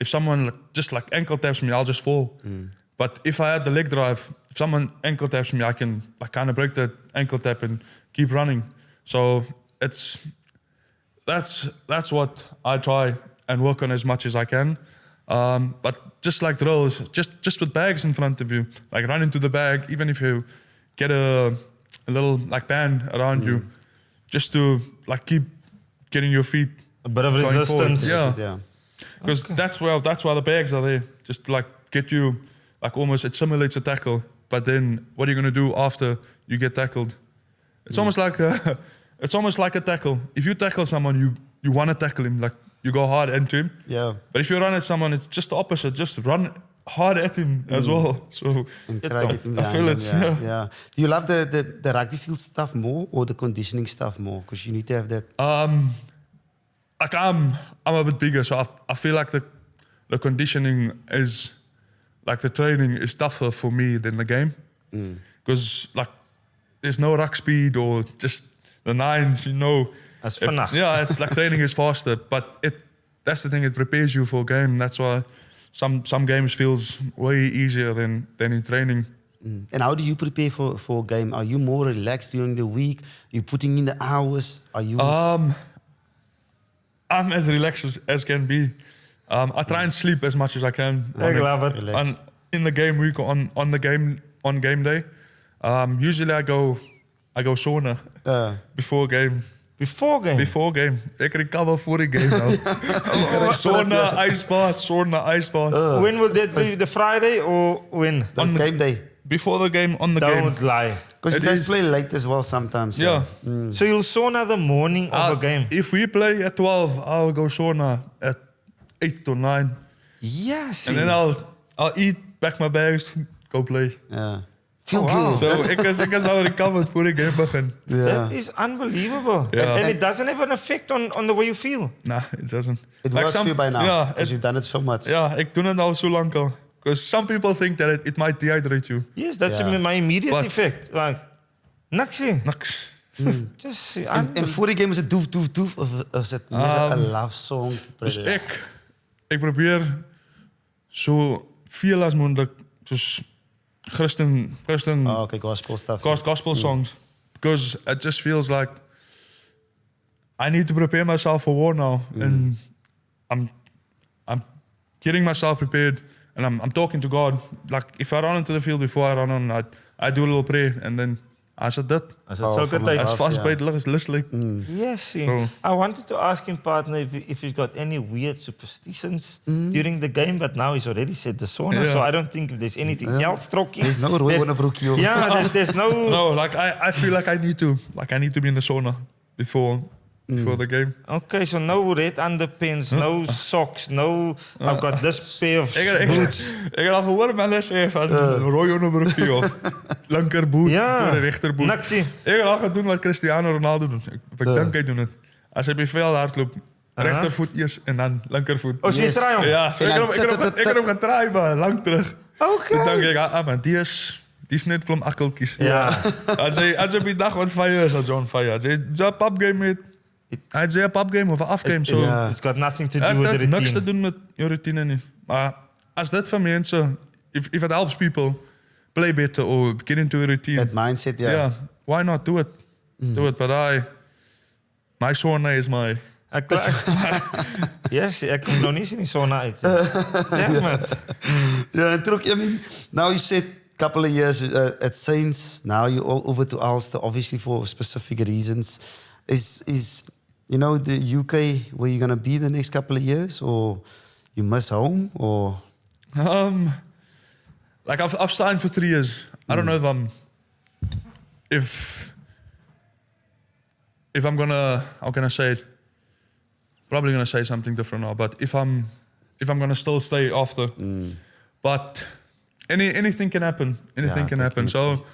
if someone just like ankle taps me, I'll just fall. But if I had the leg drive, if someone ankle taps me, I can kind of break that ankle tap and keep running. So that's what I try and work on as much as I can. But just like drills, just with bags in front of you, like run into the bag, even if you get a little like band around you, just to like keep getting your feet a bit of resistance. Yeah. Because that's why the bags are there, just to like get you. Like almost, it simulates a tackle, but then what are you going to do after you get tackled? It's almost like a tackle. If you tackle someone, you want to tackle him, like you go hard into him. Yeah. But if you run at someone, it's just the opposite. Just run hard at him as well. So and try get him I feel it. Yeah. Do you love the rugby field stuff more or the conditioning stuff more? Because you need to have that. Like I'm a bit bigger, so I feel like the conditioning is like the training is tougher for me than the game. Because like there's no ruck speed or just the nines, That's vanaf. Yeah, it's like training is faster, but that's the thing, it prepares you for a game. That's why some games feels way easier than in training. And how do you prepare for a game? Are you more relaxed during the week? Are you putting in the hours? Are you... I'm as relaxed as can be. I try and sleep as much as I can. I love it. In the game week, on game day. Usually I go sauna before game. Before game? Ek recover voor die game nou. Sauna, ijsbad. When will that be? The Friday or when? On game day. Before the game, on the game. Don't lie. Because you guys play late as well sometimes. Yeah. So you'll sauna the morning of a game? If we play at 12, I'll go sauna at 8 or 9. Yes. And then I'll eat, pack my bags, go play. Yeah. Feel wow. good. So ek is al recovered voor die game begin. Yeah. That is unbelievable. Yeah. And it doesn't have an effect on the way you feel. Nah, it doesn't. It works for you by now. Yeah, because you've done it so much. Ja, ek doen het al so lang al. Because some people think that it might dehydrate you. Yes, that's Yeah. my immediate effect. Like, niks. Just En voor die game is het doef of is het meer een love song? Dus ek probeer so veel as moontlik soos Christian okay, gospel stuff. gospel songs, because it just feels like I need to prepare myself for war now, and I'm getting myself prepared, and I'm talking to God. Like if I run into the field before I run on, I do a little prayer, and then as it did, As fast by the listening. Yes. So- I wanted to ask him, partner, if he's got any weird superstitions during the game, but now he's already said the sauna, Yeah. so I don't think there's anything else, Trokkie. There's no rooi on a broekie. Yeah, there's no... No, like I feel like I need to be in the sauna before the game. Okay, so no red underpants, no socks, no... I've got this pair of boots. Ik heb al gehoord mensen zeggen van rooi onderbroekje of linkerboot voor de rechterboot. Naksie. Ik heb al gaan doen wat Cristiano Ronaldo doet. Ik denk hij doet het. Als hij bij veel hardloopt, rechtervoet eerst en dan linkervoet. Oh, zie je try hem? Ja, so ik heb hem getraaid, maar lang terug. Okay. Toen dacht ik, maar die is net klom akkeltjes. Ja. Als hij op die dag wat fire is, als hij on fire. Als hij een popgame met... Hij zei een popgame of een afgame. So. Ja. It's got nothing to do Het with the heeft routine. niks te doen met je routine niet. Maar als dit van mensen, if it helps people play better or get into a routine, That mindset, yeah. yeah, why not do it? Do it. But my sauna is my... Yes, ik kom nog niet in die sauna uit. Ja, man. Yeah, and Trokkie, I mean, now you said a couple of years at Saints, now you're all over to Ulster, obviously for specific reasons. Is the UK where you're going to be the next couple of years, or you miss home, or... Like I've signed for 3 years. I don't know if I'm gonna, how can I say it? Probably gonna say something different now, but if I'm gonna still stay after, but anything can happen. Anything can happen. So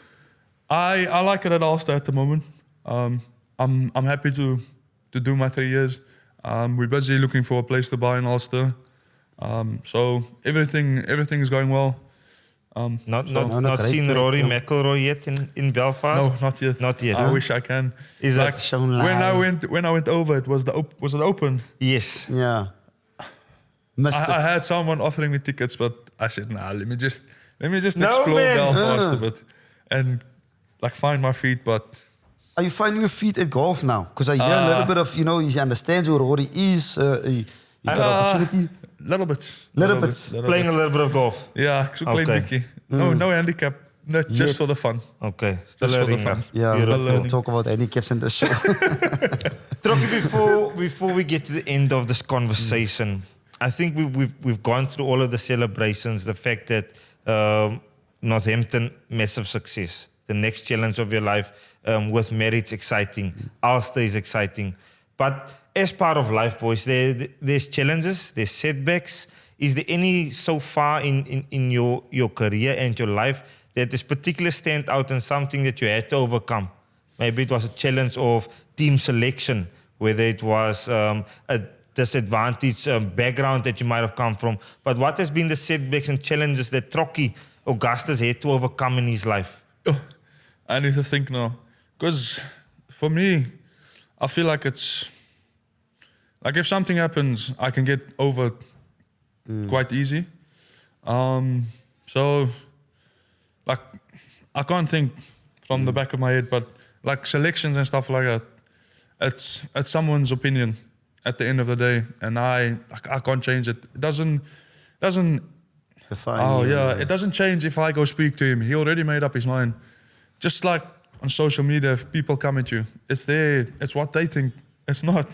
I like it at Ulster at the moment. I'm happy to do my 3 years. We're busy looking for a place to buy in Ulster. So everything is going well. Not great, seen great, Rory yeah. McIlroy yet in Belfast? No, not yet. Not yet. I wish I can. Is like that shown when I went over, it was was it open? Yes. Yeah. Missed I it. had someone offering me tickets, but I said, nah, let me just No, explore man. Belfast a bit and like find my feet. But Are you finding your feet at golf now? Because I hear a little bit of, he understands who Rory is. He's got opportunity. Little bit. Playing a little bit of golf. Yeah, ik zoek een Okay. klein beetje. No handicap. No, just for the fun. Okay. Still Just for the learning, fun. man. Yeah, Beautiful. we'll talk about handicaps in the show. Trokkie, before we get to the end of this conversation, I think we've gone through all of the celebrations, the fact that Northampton, massive success. The next challenge of your life with marriage, exciting. Ulster is exciting. But as part of life, boys, there's challenges, there's setbacks. Is there any so far in your career and your life that is particularly stand out and something that you had to overcome? Maybe it was a challenge of team selection, whether it was a disadvantaged background that you might have come from. But what has been the setbacks and challenges that Trokkie Augustus had to overcome in his life? Oh, I need to think now. Because for me, I feel like it's... Like if something happens, I can get over quite easy. So, like, I can't think from the back of my head, but like selections and stuff like that, it's someone's opinion at the end of the day, and I can't change it. It doesn't Define oh you, yeah, it doesn't change if I go speak to him. He already made up his mind. Just like on social media, if people come at you, it's it's what they think. It's not.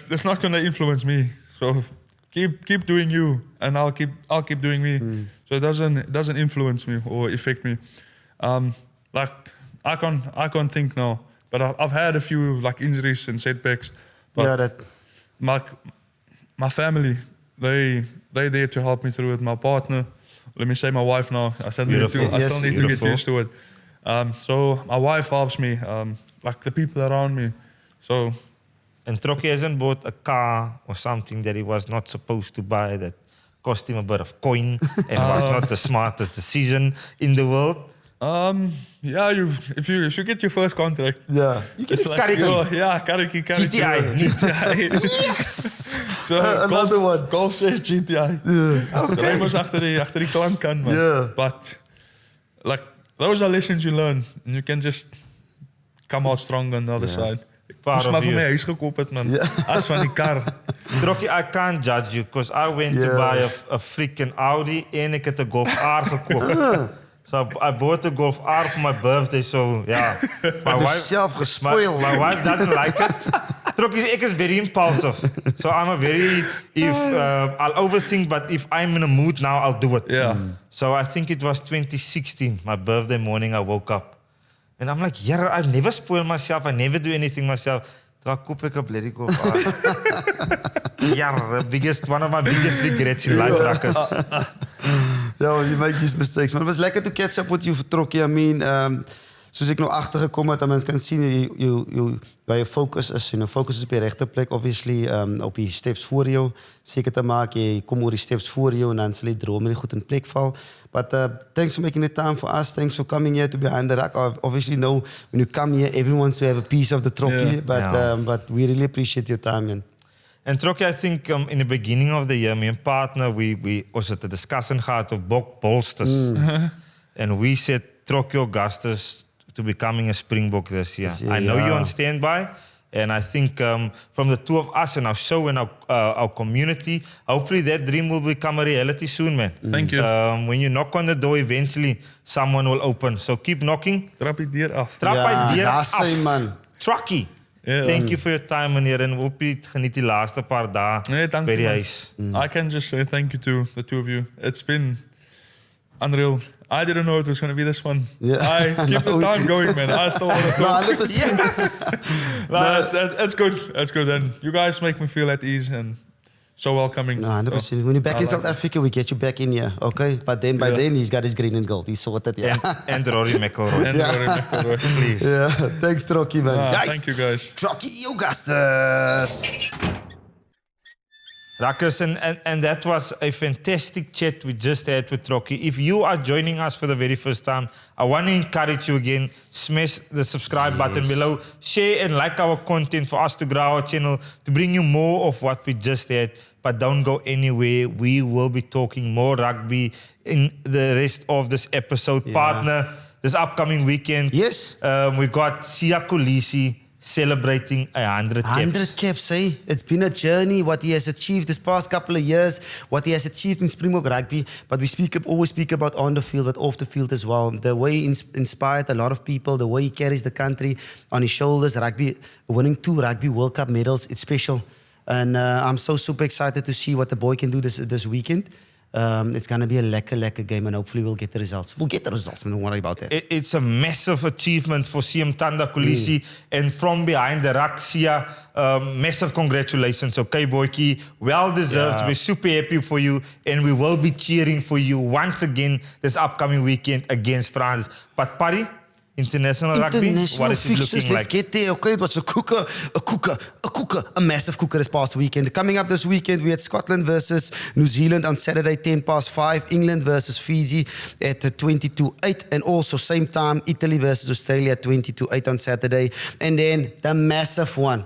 It's not going to influence me. So keep doing you, and I'll keep doing me. So it doesn't influence me or affect me. Like I can't think now. But I've had a few like injuries and setbacks. But my family, they're there to help me through it. My partner, let me say my wife now. I still need to get used to it. So my wife helps me, like the people around me. So. And Trokkie hasn't bought a car or something that he was not supposed to buy that cost him a bit of coin and was not the smartest decision in the world. Yeah, if you get your first contract, yeah, you get Kariki. GTI. Yes. So another one. Golf says GTI. Yeah. Okay. So hij moest achter die klank kan, man. Yeah. But like those are lessons you learn, and you can just come out strong on the other side. Ik moest maar voor mij huis gekocht het, man. Als van die kar. Trokkie, I can't judge you, because I went to buy a freaking Audi en ik had een Golf R gekocht. So I bought a Golf R for my birthday, so yeah. My wife doesn't like it. Trokkie, ik is very impulsive. So I'm a very, I'll overthink, but if I'm in a mood now, I'll do it. Yeah. So I think it was 2016, my birthday morning, I woke up. And I'm like, yeah, I never spoil myself. I never do anything myself. Dan koop ik een bloody Golf R. One of my biggest regrets in life, Ruckers. Yeah, you make these mistakes. Maar het was lekker to catch up with you, Trokkie. I mean, zoals ik nou achtergekomen heb, dat mensen kan zien waar je focus is. Focus is op je rechte plek, obviously. Op je steps voor jou. Zeker te maken, je komt over die steps voor jou en dan zal je dromen goed in plek vallen. But thanks for making the time for us. Thanks for coming here to Behind the Ruck. Obviously, know when you come here, everyone wants to have a piece of the Trokkie. But we really appreciate your time, man. And Trokkie, I think in the beginning of the year, me and partner, we was at the discussion gehad of Bolsters. And we said Trokkie Augustus to becoming a Springbok this year. I know you're on standby. And I think from the two of us and our show and our community, hopefully that dream will become a reality soon, man. Thank you. When you knock on the door, eventually someone will open. So keep knocking. Trap die deur af. Trap die deur af. Man. Trokkie. Yeah. Thank you for your time, meneer. En hoop je het geniet die laatste paar dagen bij die huis. I can just say thank you to the two of you. It's been unreal. I didn't know it was going to be this fun. Yeah. I keep the time going, man. I still want to talk. It's good. It's good. And you guys make me feel at ease and so welcoming. No, 100%. So, when you're back in South Africa, we get you back in here, okay? But then by then, he's got his green and gold. He's sorted, And Rory McIlroy. Please. Yeah. Thanks, Trokkie, man. Guys, thank you, guys. Trokkie Augustus. Ruckers, and that was a fantastic chat we just had with Trokkie. If you are joining us for the very first time, I want to encourage you again, smash the subscribe button below, share and like our content for us to grow our channel, to bring you more of what we just had. But don't go anywhere. We will be talking more rugby in the rest of this episode. Partner, this upcoming weekend. Yes. We got Siya Kolisi celebrating 100 caps. 100 caps, eh? It's been a journey, what he has achieved this past couple of years, what he has achieved in Springbok Rugby, but we always speak about on the field, but off the field as well. The way he inspired a lot of people, the way he carries the country on his shoulders, rugby, winning 2 Rugby World Cup medals, it's special. And I'm so super excited to see what the boy can do this weekend. It's going to be a lekker game, and hopefully we'll get the results. We'll get the results, don't worry about that. It's a massive achievement for CM Tanda Kolisi, and from Behind the Ruck, Siya, massive congratulations. Okay, boyki, well deserved. We're super happy for you, and we will be cheering for you once again this upcoming weekend against France. But Paddy, International rugby? International What is it fixtures, looking let's like? get there. Okay, it was a massive cooker this past weekend. Coming up this weekend, we had Scotland versus New Zealand on Saturday, 5:10. England versus Fiji at 20-8. And also, same time, Italy versus Australia at 20-8 on Saturday. And then the massive one.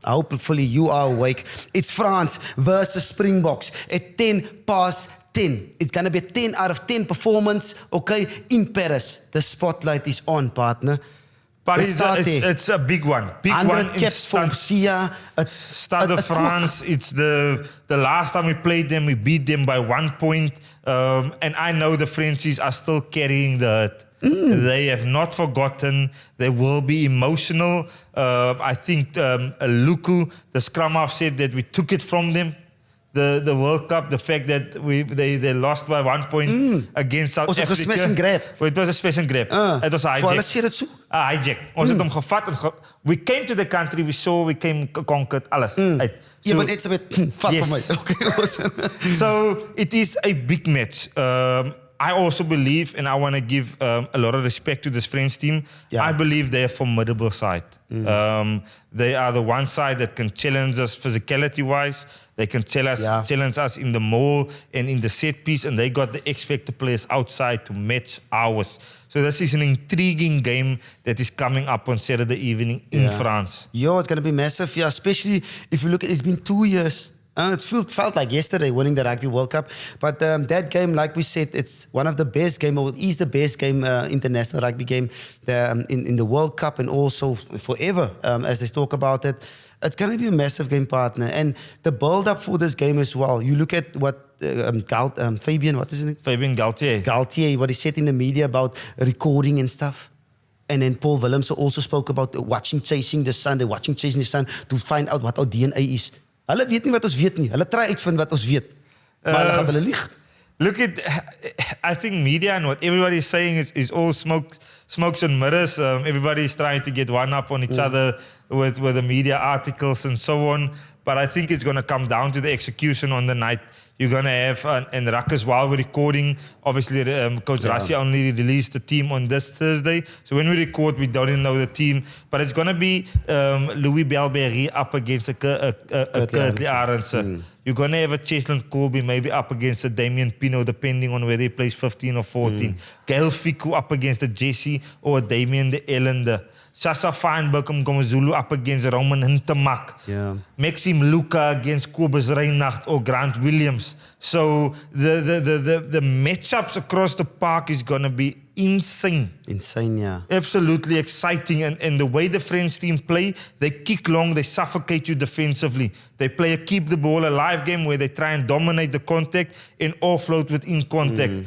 Hopefully you are awake. It's France versus Springboks at 10:10. It's going to be a 10 out of 10 performance, okay, in Paris. The spotlight is on, partner. But Let's start there. it's a big one. Big 100 one in caps for Sia. It's Stade de France. It's the last time we played them, we beat them by 1 point. And I know the Frenchies are still carrying the hurt. They have not forgotten. They will be emotional. I think Luku, the scrum half, said that we took it from them. The World Cup, the fact that they lost by 1 point against South Africa. It was a smash and grab. It was a smash and grab. It was a hijack. So hulle sê dit so. A hijack. Ons het hom gevat en we came to the country, we came conquered alles. Uit. Yeah, but it's a bit fat Yes. for me. Okay, awesome. So it is a big match. I also believe, and I want to give a lot of respect to this French team. Yeah. I believe they're a formidable side. They are the one side that can challenge us physicality-wise. They can challenge us in the maul and in the set piece, and they got the X-Factor players outside to match ours. So this is an intriguing game that is coming up on Saturday evening in France. Yo, it's going to be massive, yeah, especially if you look at it's been 2 years. It felt like yesterday winning the Rugby World Cup. But that game, like we said, it's one of the best game, or is the best game, international rugby game in the World Cup and also forever, as they talk about it. It's going to be a massive game, partner. And the build-up for this game as well. You look at what Fabian, what is his name? Fabian Galtier. Galtier, what he said in the media about recording and stuff. And then Paul Willems also spoke about chasing the sun to find out what our DNA is. Hulle weet nie wat ons weet nie. Hulle try uitvind wat ons weet. Maar hulle gaan hulle lieg. Look at, I think media and what everybody is saying is all smokes and mirrors. Everybody is trying to get one up on each other with the media articles and so on. But I think it's going to come down to the execution on the night. You're going to have, and Ruck as while we're recording, obviously Coach Rassi only released the team on this Thursday. So when we record, we don't even know the team. But it's going to be Louis Belberry up against a Curtly Arendse. You're going to have a Cheslin Colby maybe up against a Damien Pino, depending on whether he plays 15 or 14. Gail Fiku up against a Jesse or a Damien de Ellende. Sasa Feinberg Zulu up against Roman Hintermak. Yeah. Maxime Luca against Kobus Reinnacht or Grant Williams. So the matchups across the park is going to be insane. Insane, yeah. Absolutely exciting. And the way the French team play, they kick long, they suffocate you defensively. They play a keep the ball alive game where they try and dominate the contact and offload within contact.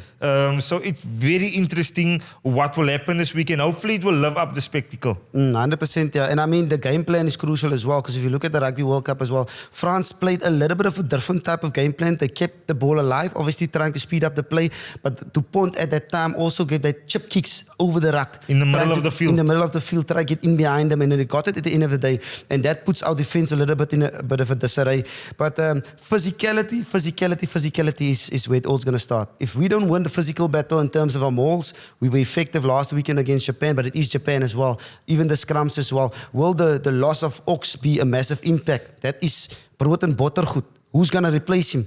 So it's very interesting what will happen this weekend. Hopefully it will live up the spectacle. 100%, yeah. And I mean, the game plan is crucial as well, because if you look at the Rugby World Cup as well, France played a little bit of a different type of game plan. They kept the ball alive, obviously trying to speed up the play, but to point at that time also get that chip kicks over the ruck. In the middle of the field. In the middle of the field, try to get in behind them, and then they got it at the end of the day. And that puts our defense a little bit in a bit of a disarray. But physicality is where it all's going to start. If we don't win the physical battle in terms of our mauls, we were effective last weekend against Japan, but it is Japan as well. Even the scrums as well. Will the loss of Ox be a massive impact? That is brood and bottergoed. Who's going to replace him?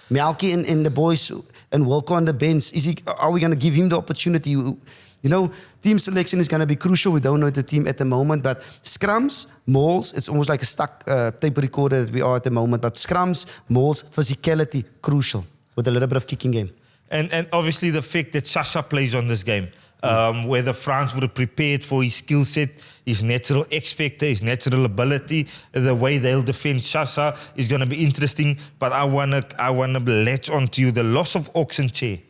Melky and the boys and Wilco on the bench. Are we going to give him the opportunity? You know, team selection is going to be crucial. We don't know the team at the moment, but scrums, mauls, it's almost like a stuck tape recorder that we are at the moment. But scrums, mauls, physicality, crucial with a little bit of kicking game. And obviously the fact that Sasha plays on this game. Whether France would have prepared for his skill set, his natural X-factor, his natural ability, the way they'll defend Sasha is going to be interesting. But I wanna latch on to you. The loss of Oxenchair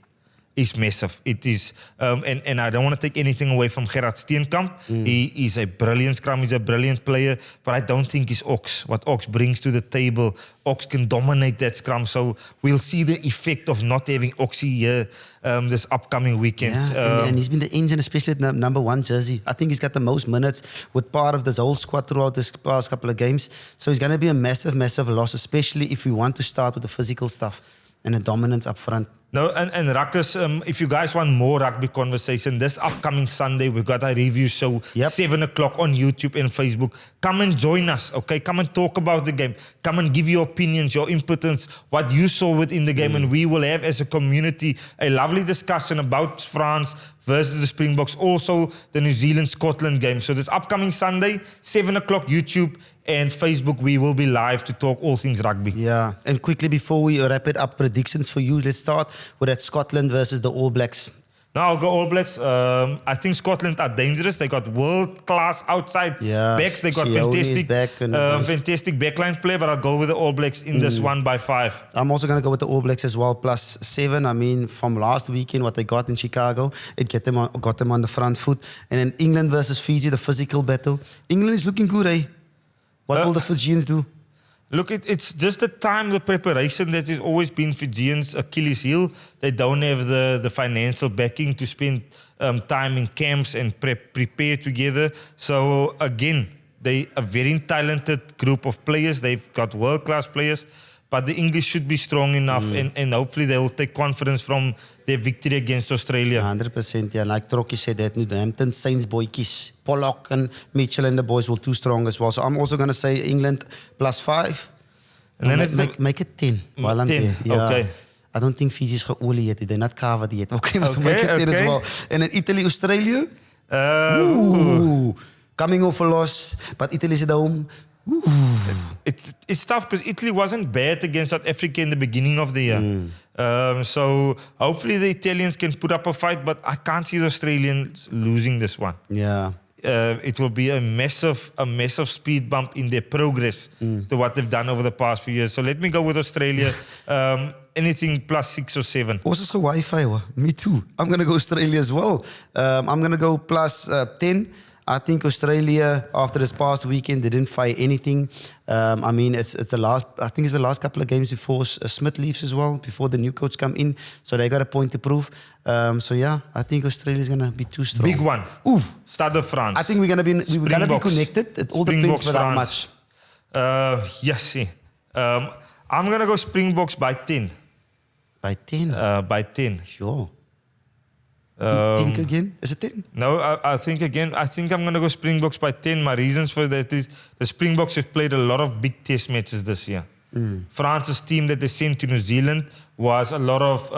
is massive. It is, and I don't want to take anything away from Gerard Steenkamp. He is a brilliant scrum, he's a brilliant player, but I don't think he's Ox. What Ox brings to the table, Ox can dominate that scrum. So we'll see the effect of not having Oxy here this upcoming weekend. Yeah, and he's been the engine, especially at number 1 jersey. I think he's got the most minutes with part of this whole squad throughout this past couple of games. So he's going to be a massive, massive loss, especially if we want to start with the physical stuff. And a dominance up front. No, and Ruckus, if you guys want more rugby conversation, this upcoming Sunday, we've got a review show, 7 o'clock on YouTube and Facebook. Come and join us, okay? Come and talk about the game. Come and give your opinions, your inputants, what you saw within the game. And we will have, as a community, a lovely discussion about France versus the Springboks. Also, the New Zealand-Scotland game. So this upcoming Sunday, 7 o'clock, YouTube and Facebook, we will be live to talk all things rugby. Yeah, and quickly before we wrap it up, predictions for you. Let's start with that Scotland versus the All Blacks. Now I'll go All Blacks. I think Scotland are dangerous. They got world-class outside backs. They got fantastic backline play, but I'll go with the All Blacks in this one by 5. I'm also going to go with the All Blacks as well, plus 7. I mean, from last weekend, what they got in Chicago, it got them on the front foot. And then England versus Fiji, the physical battle. England is looking good, eh? What will the Fijians do? Look, it's just the time, the preparation that has always been Fijians' Achilles heel. They don't have the financial backing to spend time in camps and prepare together. So again, they a very talented group of players. They've got world-class players. But the English should be strong enough and hopefully they will take confidence from their victory against Australia. 100%, yeah. Like Trokkie said, that Northampton Saints boykies, Pollock and Mitchell and the boys will too strong as well. So I'm also going to say England plus 5. And then make it 10 while I'm 10. There. Yeah. Okay. I don't think Fiji's geolie yet. They're not covered yet. Okay, so make it 10 as well. And then Italy, Australia. Coming off a loss, but Italy's at home. It's tough because Italy wasn't bad against South Africa in the beginning of the year. So hopefully the Italians can put up a fight, but I can't see the Australians losing this one. Yeah. It will be a massive speed bump in their progress to what they've done over the past few years. So let me go with Australia. Anything plus 6 or 7. Also, Wi-Fi. Me too. I'm going to go Australia as well. I'm going to go plus 10. I think Australia, after this past weekend, they didn't fire anything. I mean, it's the last. I think it's the last couple of games before Smith leaves as well, before the new coach come in. So they got a point to prove. So yeah, I think Australia's gonna be too strong. Big one. Stade de France. I think we're gonna be connected. It all depends on how much. Yes. I'm gonna go Springboks by 10. By 10. By 10. Sure. Think again? Is it 10? No, I think again. I think I'm going to go Springboks by 10. My reasons for that is the Springboks have played a lot of big test matches this year. France's team that they sent to New Zealand was a lot of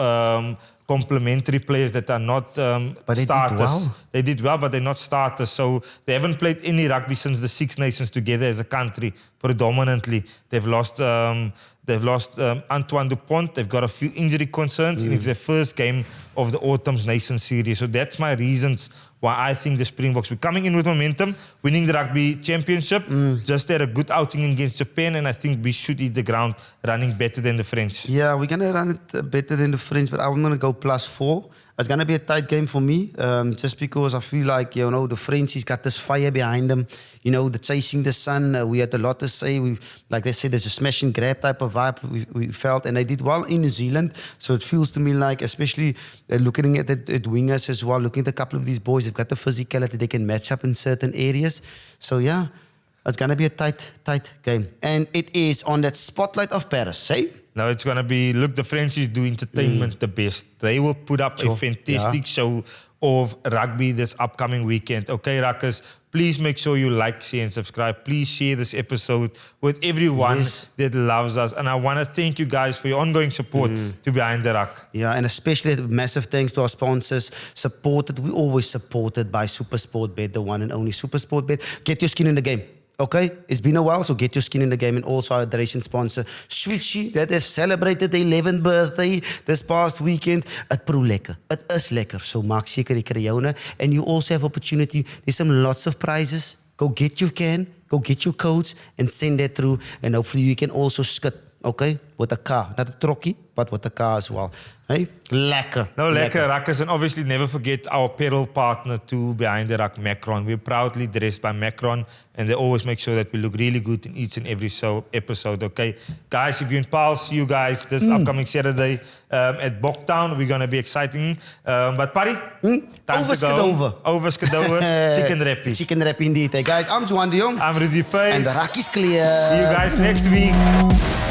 complementary players that are not starters. They did well, but they're not starters. So they haven't played any rugby since the Six Nations together as a country, predominantly. They've lost Antoine Dupont. They've got a few injury concerns, and it's their first game of the Autumn's Nation Series. So that's my reasons why I think the Springboks will be coming in with momentum, winning the Rugby Championship, just had a good outing against Japan, and I think we should hit the ground running better than the French. Yeah, we're going to run it better than the French, but I'm going to go plus 4. It's going to be a tight game for me, just because I feel like, the Frenchies got this fire behind them. The chasing the sun. We had a lot to say. Like they said, there's a smash and grab type of vibe we felt, and they did well in New Zealand. So it feels to me like, especially looking at wingers as well, looking at a couple of these boys, they've got the physicality, they can match up in certain areas. So yeah, it's going to be a tight game. And it is on that spotlight of Paris, eh? No, it's going to be, look, the Frenchies do entertainment the best. They will put up a fantastic show of rugby this upcoming weekend. Okay, Ruckers, please make sure you like, share and subscribe. Please share this episode with everyone that loves us. And I want to thank you guys for your ongoing support to Behind the Ruck. Yeah, and especially massive thanks to our sponsors. We always supported by SuperSportBet, the one and only SuperSportBet. Get your skin in the game. Okay, it's been a while, so get your skin in the game. And also our hydration sponsor, Switchy, that has celebrated their 11th birthday this past weekend. It proe lekker. It is lekker. So maak seker jy kry joune. And you also have opportunity. There's lots of prizes. Go get your can, go get your codes, and send that through. And hopefully you can also skit, okay, with a car. Not a Trokkie, but with a car as well. Hey, lekker. No, lekker, Ruckers. And obviously never forget our apparel partner to Behind the Ruck, Macron. We're proudly dressed by Macron, and they always make sure that we look really good in each and every episode, okay? Guys, if you're in Paarl, see you guys this upcoming Saturday at Boktown. We're going to be exciting. But Parry, time to go. Over Skadover. Chicken Rappy. Chicken Rappy indeed. Hey guys, I'm Juarno. I'm Rudy Pace. And the Ruck is clear. See you guys next week.